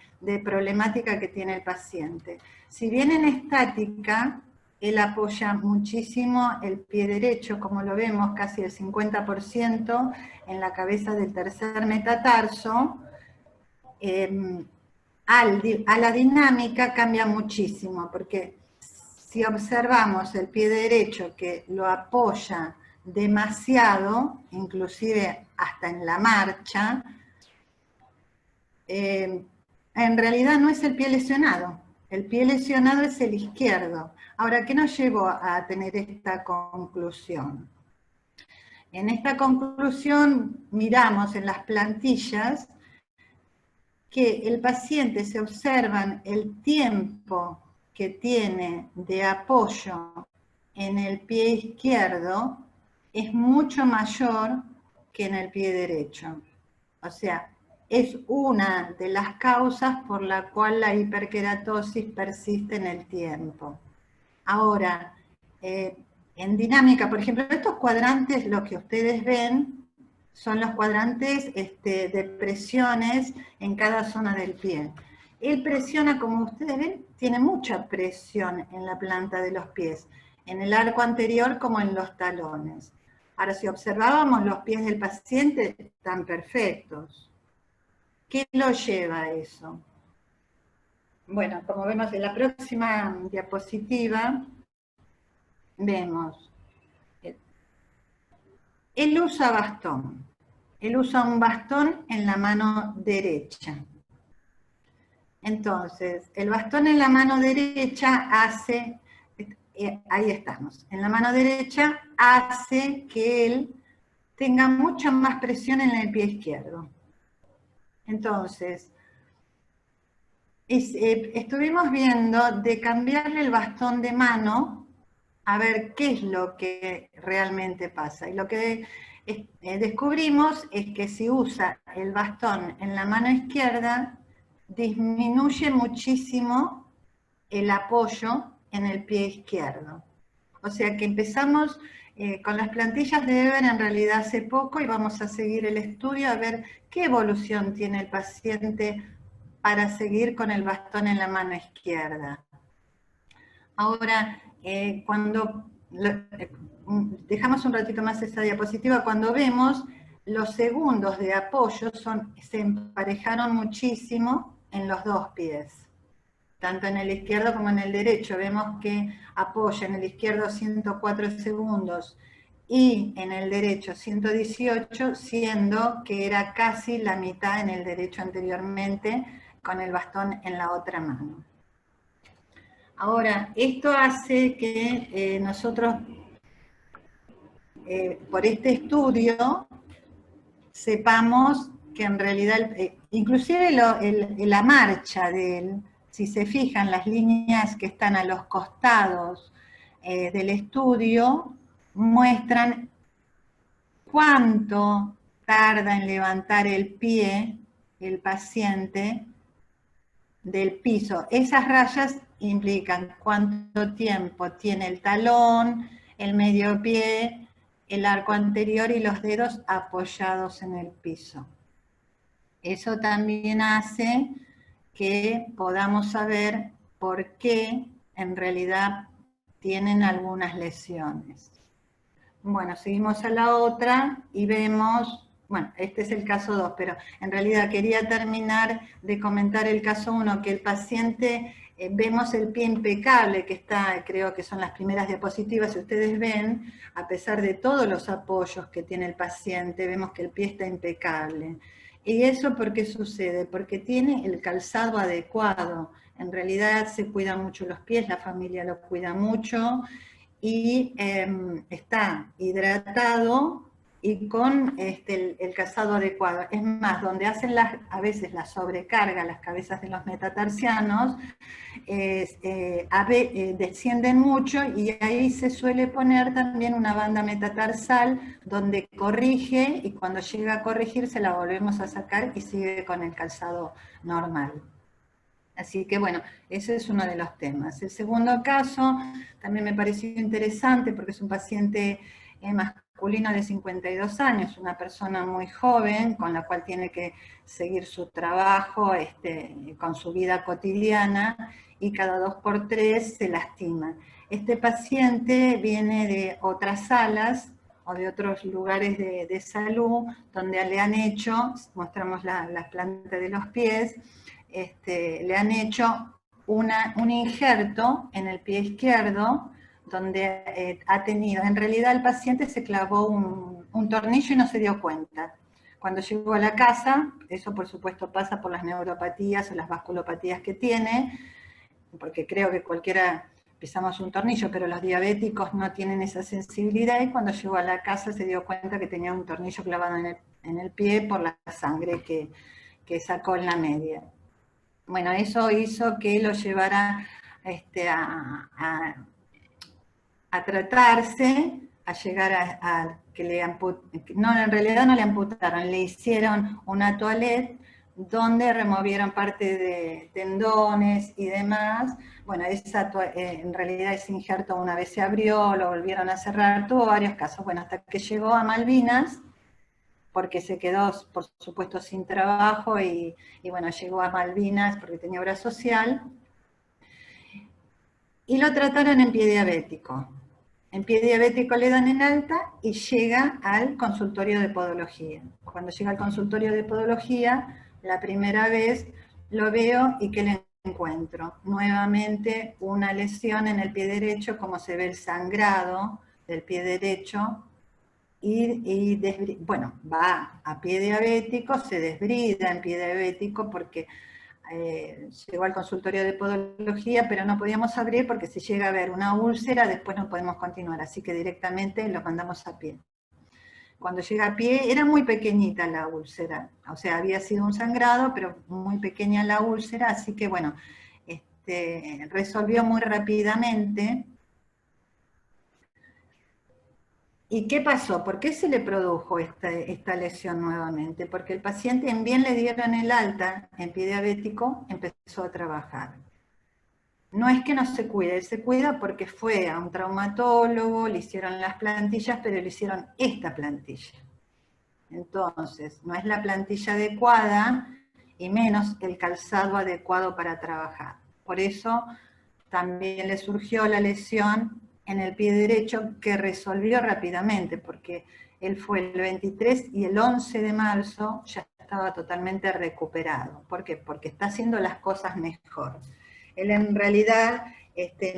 problemática que tiene el paciente. Si bien en estática, él apoya muchísimo el pie derecho, como lo vemos, casi el 50% en la cabeza del tercer metatarso, a la dinámica cambia muchísimo, porque si observamos el pie derecho que lo apoya demasiado, inclusive hasta en la marcha, en realidad no es el pie lesionado. El pie lesionado es el izquierdo. Ahora, ¿qué nos llevó a tener esta conclusión? En esta conclusión miramos en las plantillas que el paciente se observan el tiempo que tiene de apoyo en el pie izquierdo es mucho mayor que en el pie derecho. O sea, es una de las causas por la cual la hiperkeratosis persiste en el tiempo. Ahora, en dinámica, por ejemplo, estos cuadrantes, lo que ustedes ven, son los cuadrantes de presiones en cada zona del pie. Él presiona, como ustedes ven, tiene mucha presión en la planta de los pies, en el arco anterior como en los talones. Ahora, si observábamos los pies del paciente, están perfectos. ¿Qué lo lleva a eso? Bueno, como vemos en la próxima diapositiva, vemos, él usa bastón. Él usa un bastón en la mano derecha. Entonces, el bastón en la mano derecha hace, ahí estamos, en la mano derecha hace que él tenga mucha más presión en el pie izquierdo. Entonces, estuvimos viendo de cambiarle el bastón de mano a ver qué es lo que realmente pasa. Y lo que descubrimos es que si usa el bastón en la mano izquierda, disminuye muchísimo el apoyo en el pie izquierdo. O sea que empezamos con las plantillas de Eber en realidad hace poco y vamos a seguir el estudio a ver qué evolución tiene el paciente para seguir con el bastón en la mano izquierda. Ahora, cuando dejamos un ratito más esa diapositiva, cuando vemos los segundos de apoyo se emparejaron muchísimo en los dos pies, tanto en el izquierdo como en el derecho. Vemos que apoya en el izquierdo 104 segundos y en el derecho 118, siendo que era casi la mitad en el derecho anteriormente, con el bastón en la otra mano. Ahora, esto hace que nosotros, por este estudio, sepamos que en realidad, inclusive la marcha de él, si se fijan las líneas que están a los costados del estudio, muestran cuánto tarda en levantar el pie el paciente del piso. Esas rayas implican cuánto tiempo tiene el talón, el medio pie, el arco anterior y los dedos apoyados en el piso. Eso también hace que podamos saber por qué en realidad tienen algunas lesiones. Bueno, seguimos a la otra y vemos, bueno, este es el caso 2, pero en realidad quería terminar de comentar el caso 1, que el paciente, vemos el pie impecable que está, creo que son las primeras diapositivas, si ustedes ven, a pesar de todos los apoyos que tiene el paciente, vemos que el pie está impecable. ¿Y eso por qué sucede? Porque tiene el calzado adecuado. En realidad se cuidan mucho los pies, la familia lo cuida mucho, y está hidratado y con el calzado adecuado. Es más, donde hacen a veces la sobrecarga, las cabezas de los metatarsianos, descienden mucho y ahí se suele poner también una banda metatarsal donde corrige y cuando llega a corregirse la volvemos a sacar y sigue con el calzado normal. Así que bueno, ese es uno de los temas. El segundo caso también me pareció interesante porque es un paciente masculino de 52 años, una persona muy joven con la cual tiene que seguir su trabajo con su vida cotidiana y cada 2 por 3 se lastima. Este paciente viene de otras salas o de otros lugares de salud donde le han hecho, mostramos las plantas de los pies, le han hecho un injerto en el pie izquierdo donde ha tenido, en realidad el paciente se clavó un tornillo y no se dio cuenta. Cuando llegó a la casa, eso por supuesto pasa por las neuropatías o las vasculopatías que tiene, porque creo que cualquiera pisamos un tornillo, pero los diabéticos no tienen esa sensibilidad, y cuando llegó a la casa se dio cuenta que tenía un tornillo clavado en el pie por la sangre que sacó en la media. Bueno, eso hizo que lo llevara a tratarse, a llegar a que le amputaron, no, en realidad no le amputaron, le hicieron una toilette donde removieron parte de tendones y demás. Bueno, en realidad ese injerto una vez se abrió, lo volvieron a cerrar, tuvo varios casos, bueno, hasta que llegó a Malvinas, porque se quedó, por supuesto, sin trabajo y bueno, llegó a Malvinas porque tenía obra social, y lo trataron en pie diabético. En pie diabético le dan en alta y llega al consultorio de podología. Cuando llega al consultorio de podología, la primera vez lo veo y ¿qué le encuentro? Nuevamente una lesión en el pie derecho, como se ve el sangrado del pie derecho, bueno, va a pie diabético, se desbrida en pie diabético porque llegó al consultorio de podología, pero no podíamos abrir porque si llega a haber una úlcera, después no podemos continuar, así que directamente lo mandamos a pie. Cuando llega a pie, era muy pequeñita la úlcera, o sea, había sido un sangrado, pero muy pequeña la úlcera, así que bueno, resolvió muy rápidamente. ¿Y qué pasó? ¿Por qué se le produjo esta lesión nuevamente? Porque el paciente, en bien le dieron el alta en pie diabético, empezó a trabajar. No es que no se cuide, él se cuida porque fue a un traumatólogo, le hicieron las plantillas, pero le hicieron esta plantilla. Entonces, no es la plantilla adecuada y menos el calzado adecuado para trabajar. Por eso también le surgió la lesión en el pie derecho que resolvió rápidamente, porque él fue el 23 y el 11 de marzo ya estaba totalmente recuperado. ¿Por qué? Porque está haciendo las cosas mejor. Él en realidad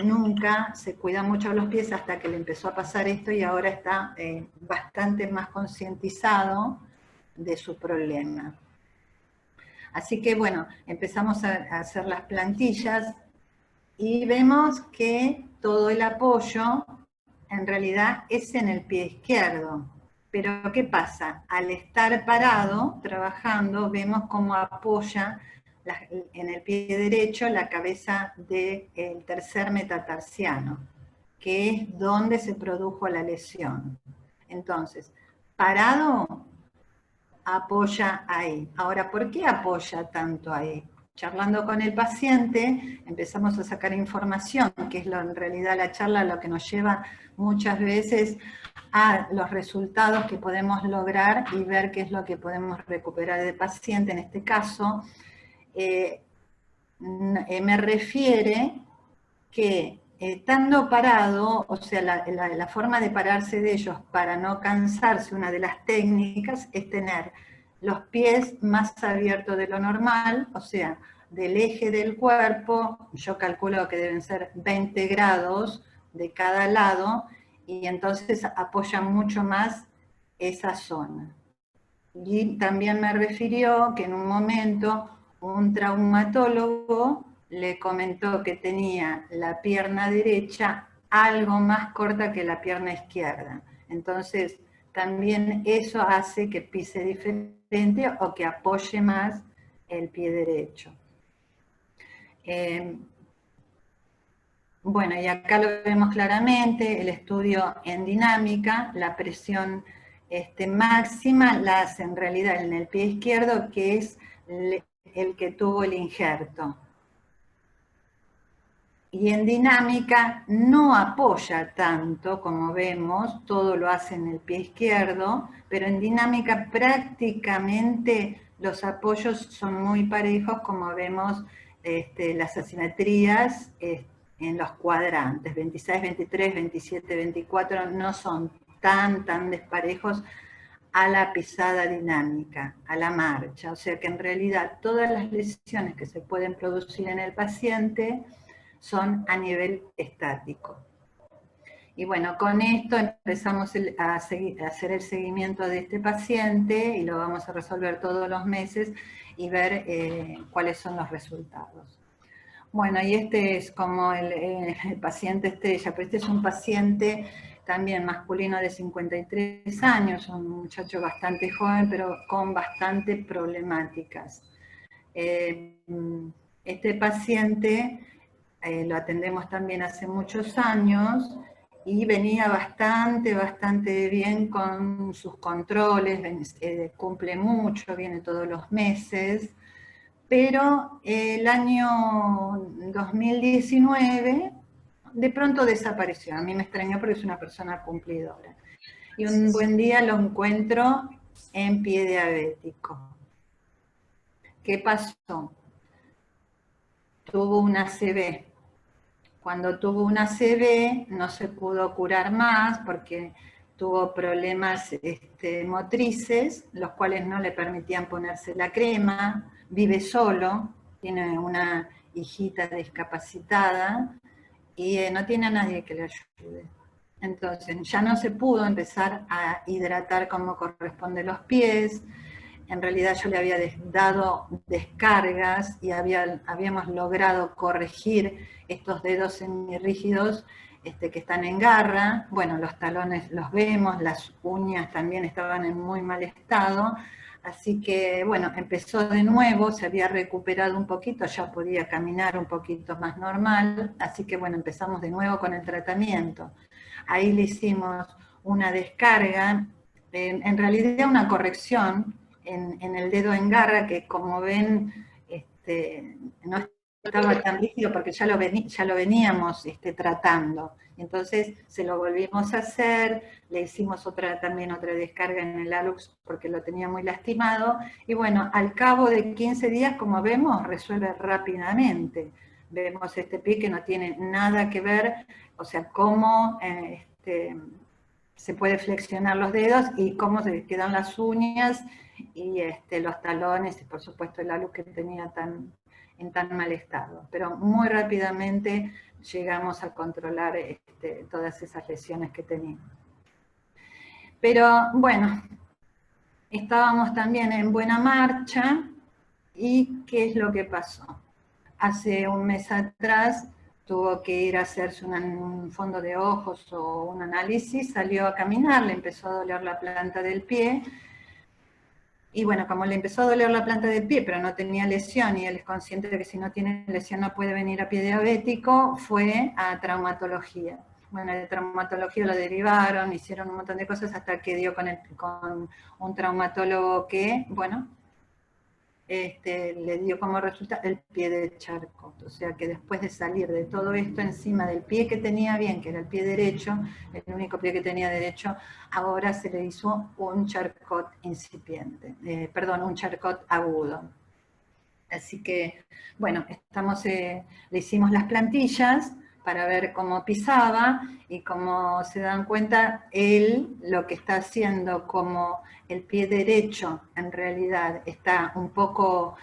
nunca se cuida mucho los pies hasta que le empezó a pasar esto y ahora está bastante más concientizado de su problema. Así que bueno, empezamos a hacer las plantillas y vemos que todo el apoyo en realidad es en el pie izquierdo. Pero ¿qué pasa? Al estar parado, trabajando, vemos cómo apoya en el pie derecho la cabeza del tercer metatarsiano, que es donde se produjo la lesión. Entonces, parado, apoya ahí. Ahora, ¿por qué apoya tanto ahí? Charlando con el paciente, empezamos a sacar información, que es en realidad la charla lo que nos lleva muchas veces a los resultados que podemos lograr y ver qué es lo que podemos recuperar del paciente. En este caso, me refiere que estando parado, o sea, la forma de pararse de ellos para no cansarse, una de las técnicas es tener los pies más abiertos de lo normal, o sea, del eje del cuerpo, yo calculo que deben ser 20 grados de cada lado, y entonces apoyan mucho más esa zona. Y también me refirió que en un momento un traumatólogo le comentó que tenía la pierna derecha algo más corta que la pierna izquierda. Entonces, también eso hace que pise diferente o que apoye más el pie derecho. Bueno, y acá lo vemos claramente, el estudio en dinámica, la presión máxima la hace en realidad en el pie izquierdo, que es el que tuvo el injerto. Y en dinámica no apoya tanto, como vemos, todo lo hace en el pie izquierdo, pero en dinámica prácticamente los apoyos son muy parejos, como vemos las asimetrías en los cuadrantes, 26, 23, 27, 24, no son tan desparejos a la pisada dinámica, a la marcha. O sea que en realidad todas las lesiones que se pueden producir en el paciente son a nivel estático. Y bueno, con esto empezamos a hacer el seguimiento de este paciente y lo vamos a resolver todos los meses y ver cuáles son los resultados. Bueno, y este es como el paciente estrella, pero este es un paciente también masculino de 53 años, un muchacho bastante joven, pero con bastantes problemáticas. Este paciente lo atendemos también hace muchos años y venía bastante bien con sus controles, cumple mucho, viene todos los meses, pero el año 2019 de pronto desapareció. A mí me extrañó porque es una persona cumplidora. Y un buen día lo encuentro en pie diabético. ¿Qué pasó? Tuvo una ACV. Cuando tuvo una ACV no se pudo curar más porque tuvo problemas motrices, los cuales no le permitían ponerse la crema, vive solo, tiene una hijita discapacitada y no tiene a nadie que le ayude. Entonces ya no se pudo empezar a hidratar como corresponde los pies. En realidad yo le había dado descargas y habíamos logrado corregir estos dedos semirrígidos que están en garra. Bueno, los talones los vemos, las uñas también estaban en muy mal estado. Así que, bueno, empezó de nuevo, se había recuperado un poquito, ya podía caminar un poquito más normal. Así que, bueno, empezamos de nuevo con el tratamiento. Ahí le hicimos una descarga, en realidad una corrección en el dedo en garra, que como ven, no estaba tan rígido porque ya lo veníamos tratando. Entonces se lo volvimos a hacer, le hicimos también otra descarga en el hallux porque lo tenía muy lastimado, y bueno, al cabo de 15 días, como vemos, resuelve rápidamente. Vemos este pie que no tiene nada que ver, o sea, cómo se puede flexionar los dedos y cómo se quedan las uñas y los talones, y por supuesto el hallux que tenía en tan mal estado. Pero muy rápidamente llegamos a controlar todas esas lesiones que tenía. Pero bueno, estábamos también en buena marcha, y ¿qué es lo que pasó? Hace un mes atrás tuvo que ir a hacerse un fondo de ojos o un análisis, salió a caminar, le empezó a doler la planta del pie, y bueno, como le empezó a doler la planta del pie, pero no tenía lesión, y él es consciente de que si no tiene lesión no puede venir a pie diabético, fue a traumatología. Bueno, de traumatología lo derivaron, hicieron un montón de cosas hasta que dio con un traumatólogo que, bueno, le dio como resultado el pie de Charcot. O sea que después de salir de todo esto encima del pie que tenía bien, que era el pie derecho, el único pie que tenía derecho, ahora se le hizo un Charcot incipiente, un Charcot agudo. Así que, bueno, le hicimos las plantillas para ver cómo pisaba, y como se dan cuenta, él lo que está haciendo, como el pie derecho en realidad está un poco,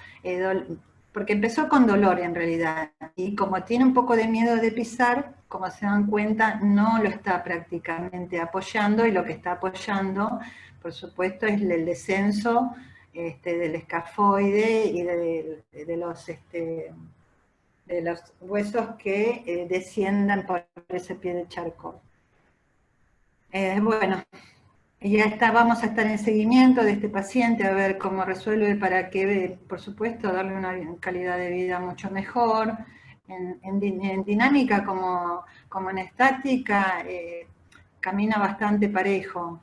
porque empezó con dolor en realidad, y como tiene un poco de miedo de pisar, como se dan cuenta, no lo está prácticamente apoyando, y lo que está apoyando, por supuesto, es el descenso del escafoide y de los huesos que desciendan por ese pie de Charcot. Bueno, ya vamos a estar en seguimiento de este paciente, a ver cómo resuelve, para que, por supuesto, darle una calidad de vida mucho mejor. En dinámica como en estática, camina bastante parejo.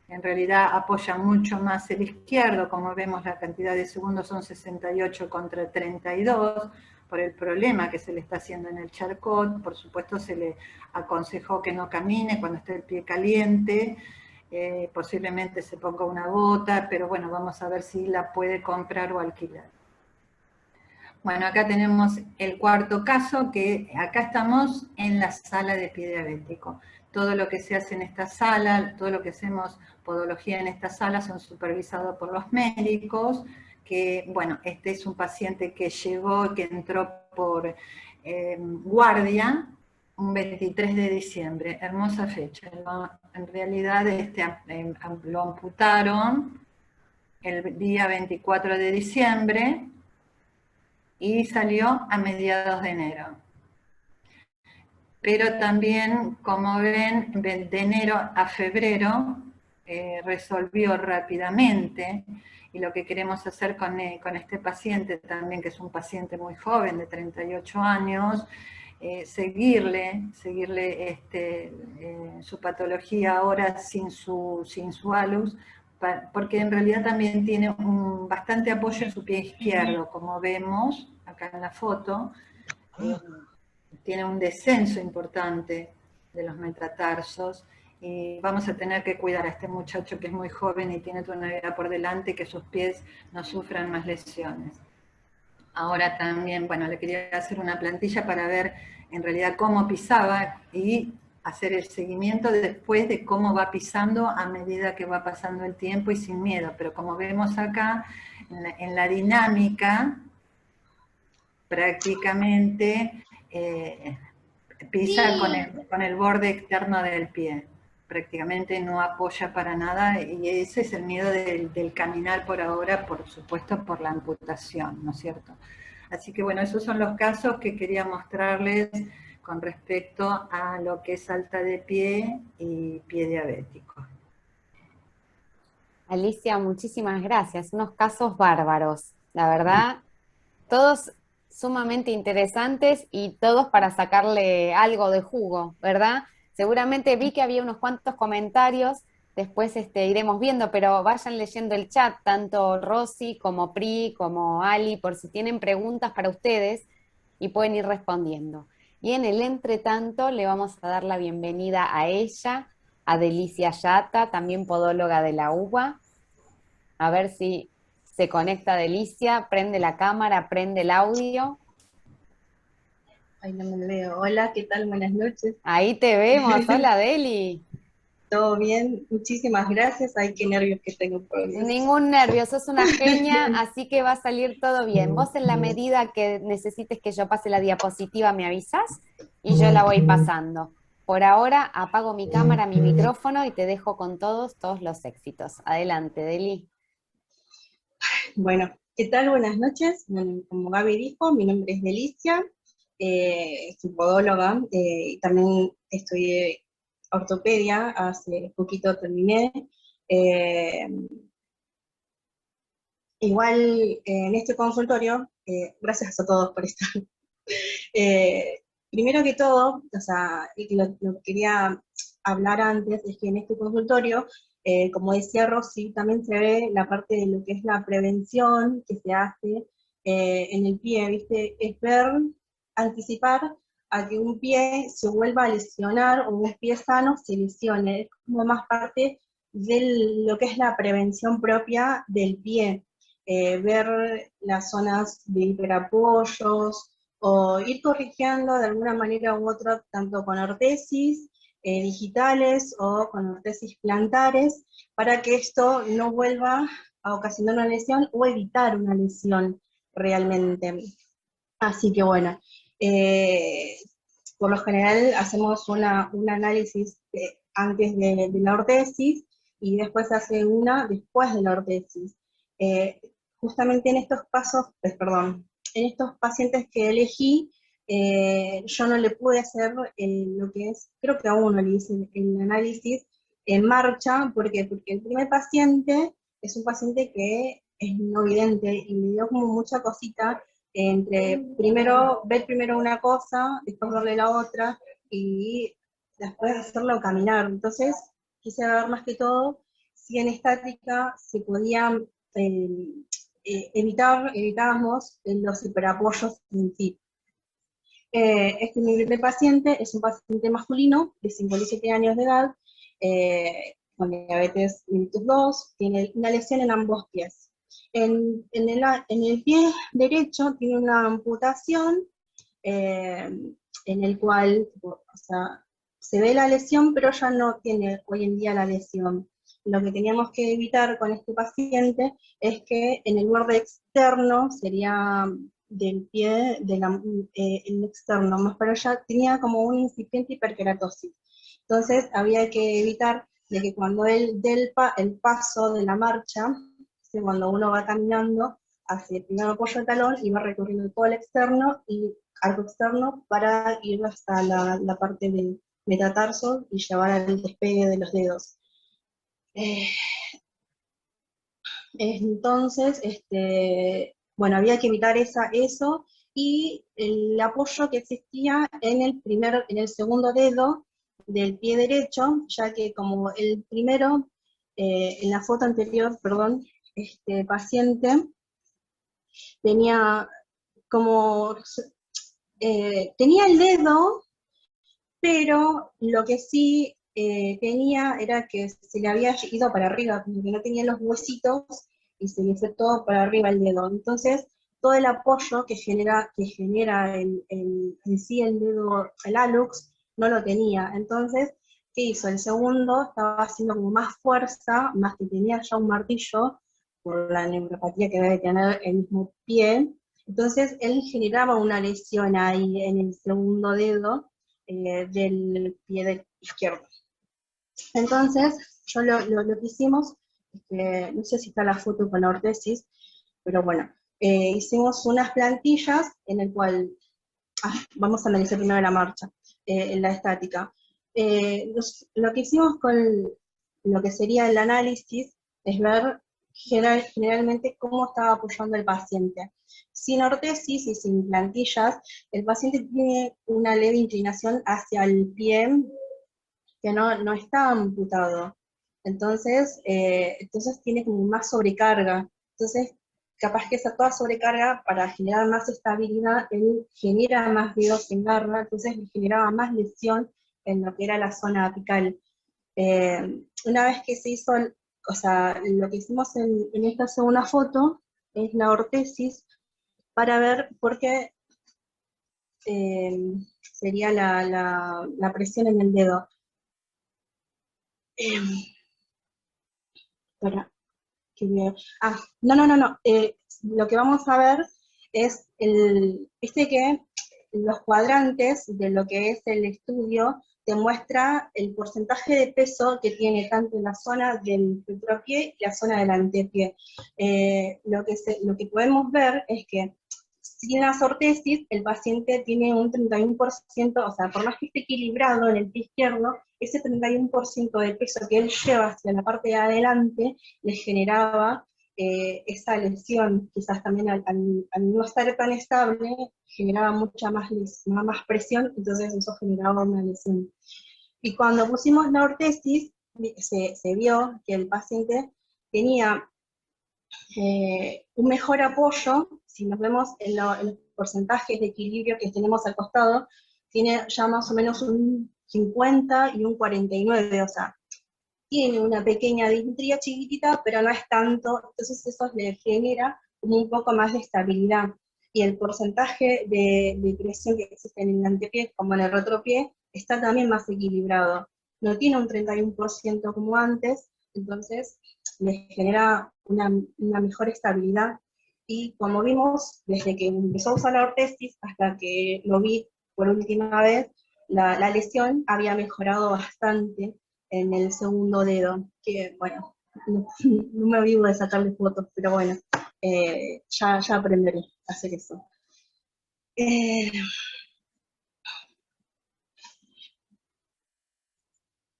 En realidad apoya mucho más el izquierdo, como vemos la cantidad de segundos son 68 contra 32, por el problema que se le está haciendo en el Charcot. Por supuesto se le aconsejó que no camine cuando esté el pie caliente, posiblemente se ponga una bota, pero bueno, vamos a ver si la puede comprar o alquilar. Bueno, acá tenemos el cuarto caso, que acá estamos en la sala de pie diabético. Todo lo que se hace en esta sala, todo lo que hacemos podología en esta sala son supervisados por los médicos, que, bueno, este es un paciente que llegó, que entró por guardia un 23 de diciembre, hermosa fecha. En realidad lo amputaron el día 24 de diciembre, y salió a mediados de enero. Pero también, como ven, de enero a febrero resolvió rápidamente, y lo que queremos hacer con este paciente también, que es un paciente muy joven, de 38 años, seguirle su patología ahora sin su hallux, porque en realidad también tiene bastante apoyo en su pie izquierdo, como vemos acá en la foto. Tiene un descenso importante de los metatarsos, y vamos a tener que cuidar a este muchacho que es muy joven y tiene toda una vida por delante, que sus pies no sufran más lesiones. Ahora también, bueno, le quería hacer una plantilla para ver en realidad cómo pisaba, y hacer el seguimiento después de cómo va pisando a medida que va pasando el tiempo y sin miedo. Pero como vemos acá, en la dinámica, prácticamente pisa con el borde externo del pie. Prácticamente no apoya para nada, y ese es el miedo del caminar por ahora, por supuesto, por la amputación, ¿no es cierto? Así que bueno, esos son los casos que quería mostrarles con respecto a lo que es alta de pie y pie diabético. Alicia, muchísimas gracias. Unos casos bárbaros, la verdad. Todos sumamente interesantes y todos para sacarle algo de jugo, ¿verdad? Seguramente vi que había unos cuantos comentarios, después iremos viendo, pero vayan leyendo el chat, tanto Rosy como Pri, como Ali, por si tienen preguntas para ustedes y pueden ir respondiendo. Y en el entretanto le vamos a dar la bienvenida a ella, a Delicia Yata, también podóloga de la UBA. A ver si se conecta Delicia, prende la cámara, prende el audio. Ay, no me veo. Hola, ¿qué tal? Buenas noches. Ahí te vemos, hola Deli. ¿Todo bien? Muchísimas gracias. Ay, qué nervios que tengo por Dios. Ningún nervio, sos una genia, así que va a salir todo bien. Vos en la medida que necesites que yo pase la diapositiva me avisás y yo la voy pasando. Por ahora apago mi cámara, mi micrófono y te dejo con todos los éxitos. Adelante, Deli. Bueno, ¿qué tal? Buenas noches. Bueno, como Gaby dijo, mi nombre es Delicia, soy podóloga y también estudié ortopedia, hace poquito terminé. Igual en este consultorio, gracias a todos por estar. Primero que todo, o sea, y lo que quería hablar antes es que en este consultorio, como decía Rosy, también se ve la parte de lo que es la prevención que se hace en el pie, ¿viste? Es ver, anticipar a que un pie se vuelva a lesionar o un pie sano se lesione. Es como más parte de lo que es la prevención propia del pie. Ver las zonas de hiperapoyos, o ir corrigiendo de alguna manera u otra, tanto con ortesis digitales o con ortesis plantares, para que esto no vuelva a ocasionar una lesión o evitar una lesión realmente. Así que bueno, por lo general hacemos un análisis antes de la ortesis y después se hace una después de la ortesis. Justamente en estos pasos, perdón, en estos pacientes que elegí, yo no le pude hacer lo que es, creo que a uno le hice el análisis en marcha, ¿por qué? Porque el primer paciente es un paciente que es no vidente y me dio como mucha cosita entre ver primero una cosa, después verle la otra y después hacerlo caminar. Entonces quise ver más que todo si en estática se podía evitábamos los hiperapoyos en sí. Este mi primer paciente es un paciente masculino de 57 años de edad, con diabetes mellitus 2, tiene una lesión en ambos pies. En el pie derecho tiene una amputación, en el cual, o sea, se ve la lesión, pero ya no tiene hoy en día la lesión. Lo que teníamos que evitar con este paciente es que en el borde externo, sería del pie, el externo, más para allá, tenía como una incipiente hiperkeratosis. Entonces había que evitar de que cuando él dé el paso de la marcha, cuando uno va caminando hacia el primer apoyo de talón y va recorriendo todo el externo y arco externo para ir hasta la parte del metatarso y llevar al despegue de los dedos. Entonces, bueno, había que evitar eso, y el apoyo que existía en el segundo dedo del pie derecho, ya que como el primero, en la foto anterior, perdón, este paciente tenía como, tenía el dedo, pero lo que sí tenía era que se le había ido para arriba, como que no tenía los huesitos y se le fue todo para arriba el dedo. Entonces, todo el apoyo que genera en sí el dedo, el hallux, no lo tenía. Entonces, ¿qué hizo? El segundo estaba haciendo como más fuerza, más que tenía ya un martillo, por la neuropatía que debe tener el mismo pie. Entonces, él generaba una lesión ahí en el segundo dedo, del pie izquierdo. Entonces, yo lo que hicimos, no sé si está la foto con la ortesis, pero bueno, hicimos unas plantillas en el cual, vamos a analizar primero la marcha, en la estática. Lo que hicimos con lo que sería el análisis es ver generalmente cómo estaba apoyando el paciente. Sin ortesis y sin plantillas, el paciente tiene una leve inclinación hacia el pie que no está amputado. Entonces tiene como más sobrecarga. Entonces, capaz que esa toda sobrecarga, para generar más estabilidad, él genera más dedos en garra, entonces le generaba más lesión en lo que era la zona apical. Una vez que se hizo, o sea, lo que hicimos en esta segunda foto es la ortesis para ver por qué sería la presión en el dedo. Para, que veo. No. Lo que vamos a ver es viste que los cuadrantes de lo que es el estudio te muestra el porcentaje de peso que tiene tanto en la zona del retropié y la zona del antepié. Lo que podemos ver es que sin las ortesis, el paciente tiene un 31%, o sea, por más que esté equilibrado en el pie izquierdo, ese 31% de peso que él lleva hacia la parte de adelante le generaba esa lesión. Quizás también al no estar tan estable, generaba mucha más presión, entonces eso generaba una lesión. Y cuando pusimos la ortesis, se vio que el paciente tenía un mejor apoyo. Si nos vemos en los porcentajes de equilibrio que tenemos al costado, tiene ya más o menos un 50 y un 49, o sea, tiene una pequeña dimetría chiquitita, pero no es tanto, entonces eso le genera como un poco más de estabilidad. Y el porcentaje de presión que existe en el antepié como en el retropié está también más equilibrado. No tiene un 31% como antes, entonces le genera una mejor estabilidad. Y como vimos, desde que empezó a usar la ortesis hasta que lo vi por última vez, la lesión había mejorado bastante en el segundo dedo, que bueno, no me olvido de sacarle fotos, pero bueno, ya aprenderé a hacer eso.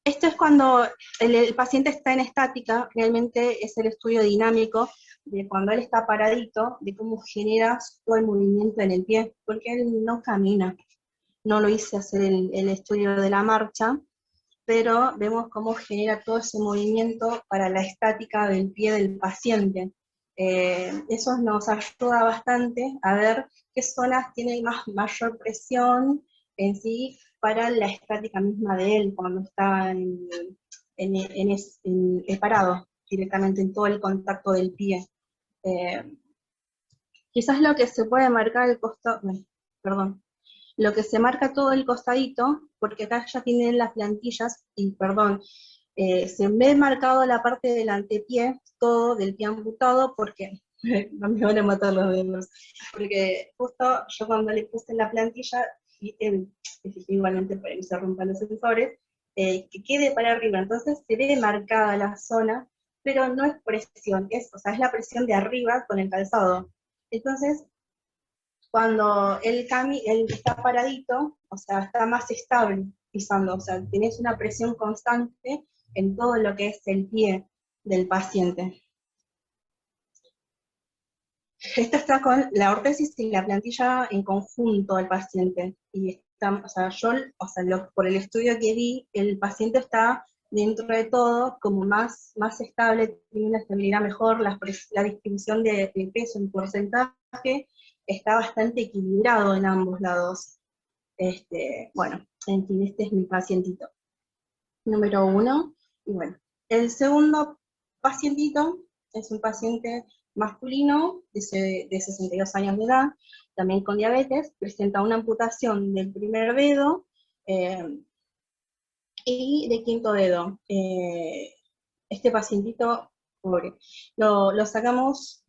Esto es cuando el paciente está en estática, realmente es el estudio dinámico de cuando él está paradito, de cómo genera todo el movimiento en el pie, porque él no camina. No lo hice hacer el estudio de la marcha, pero vemos cómo genera todo ese movimiento para la estática del pie del paciente. Eso nos ayuda bastante a ver qué zonas tienen mayor presión en sí para la estática misma de él cuando está parado directamente en todo el contacto del pie. Quizás lo que se puede marcar el costado, perdón, lo que se marca todo el costadito, porque acá ya tienen las plantillas, y perdón, se ve marcado la parte del antepié, todo del pie amputado, porque no me van a matar los dedos, porque justo yo cuando le puse la plantilla, igualmente para que se rompan los sensores, que quede para arriba, entonces se ve marcada la zona, pero no es presión, es la presión de arriba con el calzado. Entonces, cuando él está paradito, o sea, está más estable pisando, o sea, tenés una presión constante en todo lo que es el pie del paciente. Esta está con la ortesis y la plantilla en conjunto del paciente, y está, por el estudio que vi, el paciente está dentro de todo como más estable, tiene una estabilidad mejor, la distribución de peso en porcentaje está bastante equilibrado en ambos lados. Bueno, en fin, este es mi pacientito número 1. Y bueno, el segundo pacientito es un paciente masculino de 62 años de edad, también con diabetes, presenta una amputación del primer dedo y de quinto dedo. Este pacientito, pobre, lo sacamos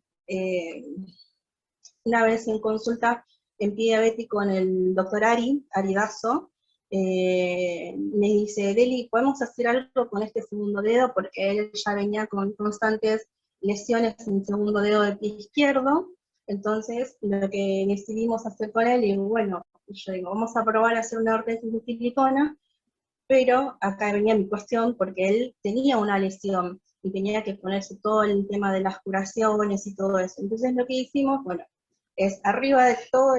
una vez en consulta en pie diabético en el doctor Aridazo. Me dice, Deli, ¿podemos hacer algo con este segundo dedo? Porque él ya venía con constantes lesiones en el segundo dedo del pie izquierdo. Entonces, lo que decidimos hacer con él, y bueno, yo digo, vamos a probar a hacer una ortesis de silicona, pero acá venía mi cuestión, porque él tenía una lesión, y tenía que ponerse todo el tema de las curaciones y todo eso. Entonces lo que hicimos, bueno, es arriba de todo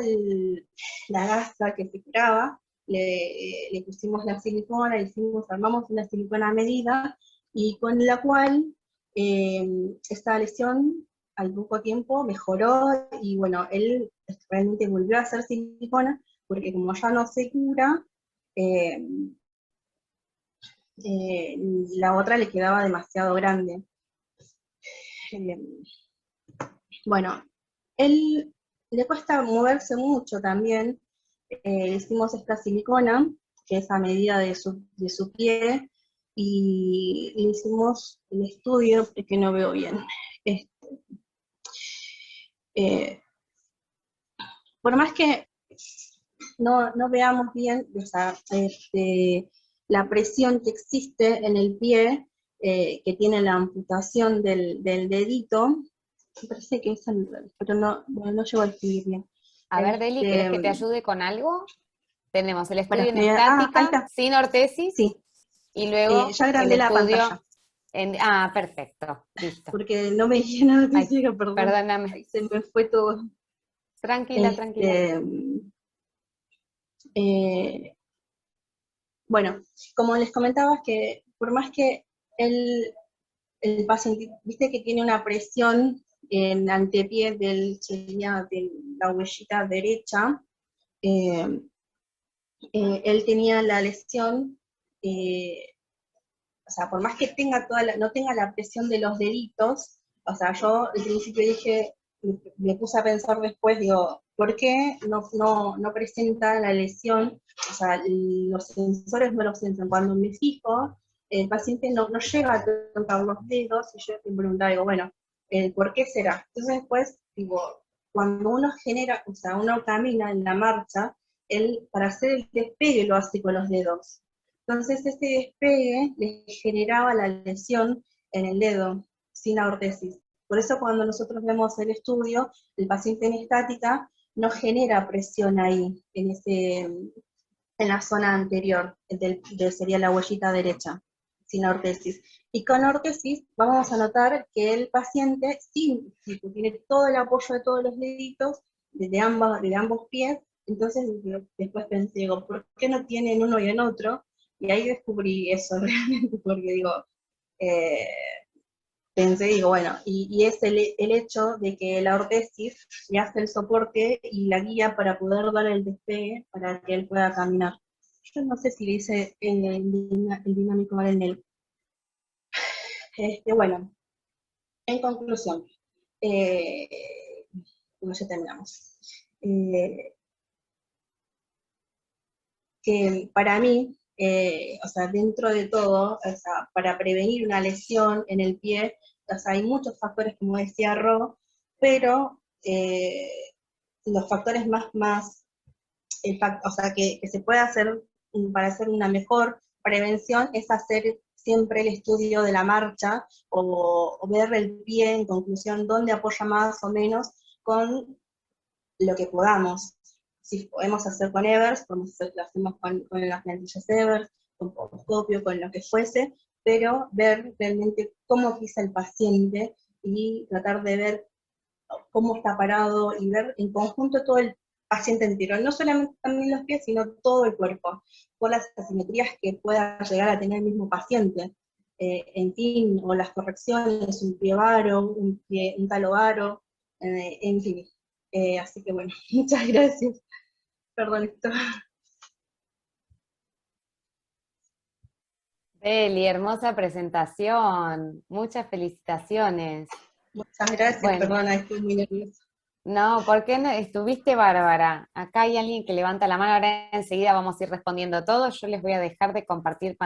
la gasa que se curaba, le pusimos la silicona, armamos una silicona a medida, y con la cual esta lesión al poco tiempo mejoró, y bueno, él realmente volvió a hacer silicona, porque como ya no se cura, eh, la otra le quedaba demasiado grande. Bueno, él le cuesta moverse mucho también. Hicimos esta silicona, que es a medida de su pie, y le hicimos el estudio, que no veo bien. Por más que no veamos bien, o sea, la presión que existe en el pie, que tiene la amputación del dedito, me parece que es pero no llego a escribir bien. A ver, Deli, ¿querés que te ayude con algo? Tenemos el estudio en estática, ahí está. sin ortesis, Sí, y luego ya el agrandé la estudio pantalla. perfecto, listo. Porque no me dije nada que Ay, siga, perdón. perdóname. Ahí se me fue todo. Tranquila, tranquila. Bueno, como les comentaba, que por más que el paciente, viste que tiene una presión en antepié sería de la huellita derecha, él tenía la lesión, o sea, por más que tenga no tenga la presión de los deditos, o sea, yo al principio dije, me puse a pensar después, digo, ¿por qué no presenta la lesión? O sea, los sensores no lo sienten. Cuando me fijo, el paciente no llega a tocar los dedos, y yo me preguntaba, digo, bueno, ¿por qué será? Entonces después, digo, cuando uno genera, o sea, uno camina en la marcha, él para hacer el despegue lo hace con los dedos. Entonces ese despegue le generaba la lesión en el dedo, sin ortesis. Por eso cuando nosotros vemos el estudio, el paciente en estática no genera presión ahí, en la zona anterior, sería la huellita derecha, sin ortesis. Y con ortesis vamos a notar que el paciente sí tiene todo el apoyo de todos los deditos, de ambos pies. Entonces después pensé, digo, ¿por qué no tienen uno y en otro? Y ahí descubrí eso realmente, porque digo, eh, pensé, digo, bueno, y es el hecho de que la ortesis le hace el soporte y la guía para poder dar el despegue para que él pueda caminar. Yo no sé si dice el dinámico en el. Bueno, en conclusión, bueno, ya terminamos. Que para mí, o sea, dentro de todo, o sea, para prevenir una lesión en el pie, o sea, hay muchos factores, como decía Ro, pero los factores o sea, que se puede hacer para hacer una mejor prevención es hacer siempre el estudio de la marcha, o ver el pie en conclusión dónde apoya más o menos con lo que podamos. Si podemos hacer con Evers, lo hacemos con las plantillas Evers, con Poloscopio, con lo que fuese, pero ver realmente cómo pisa el paciente y tratar de ver cómo está parado y ver en conjunto todo el paciente entero, no solamente también los pies, sino todo el cuerpo, por las asimetrías que pueda llegar a tener el mismo paciente. En fin, o las correcciones, un pie varo, un talo varo, en fin. Así que bueno, muchas gracias. Perdón esto. Beli, hermosa presentación. Muchas felicitaciones. Muchas gracias, Bueno, perdona, estoy muy nerviosa. no, ¿por qué no? Estuviste bárbara. Acá hay alguien que levanta la mano, ahora enseguida vamos a ir respondiendo todo. Yo les voy a dejar de compartir pantalla.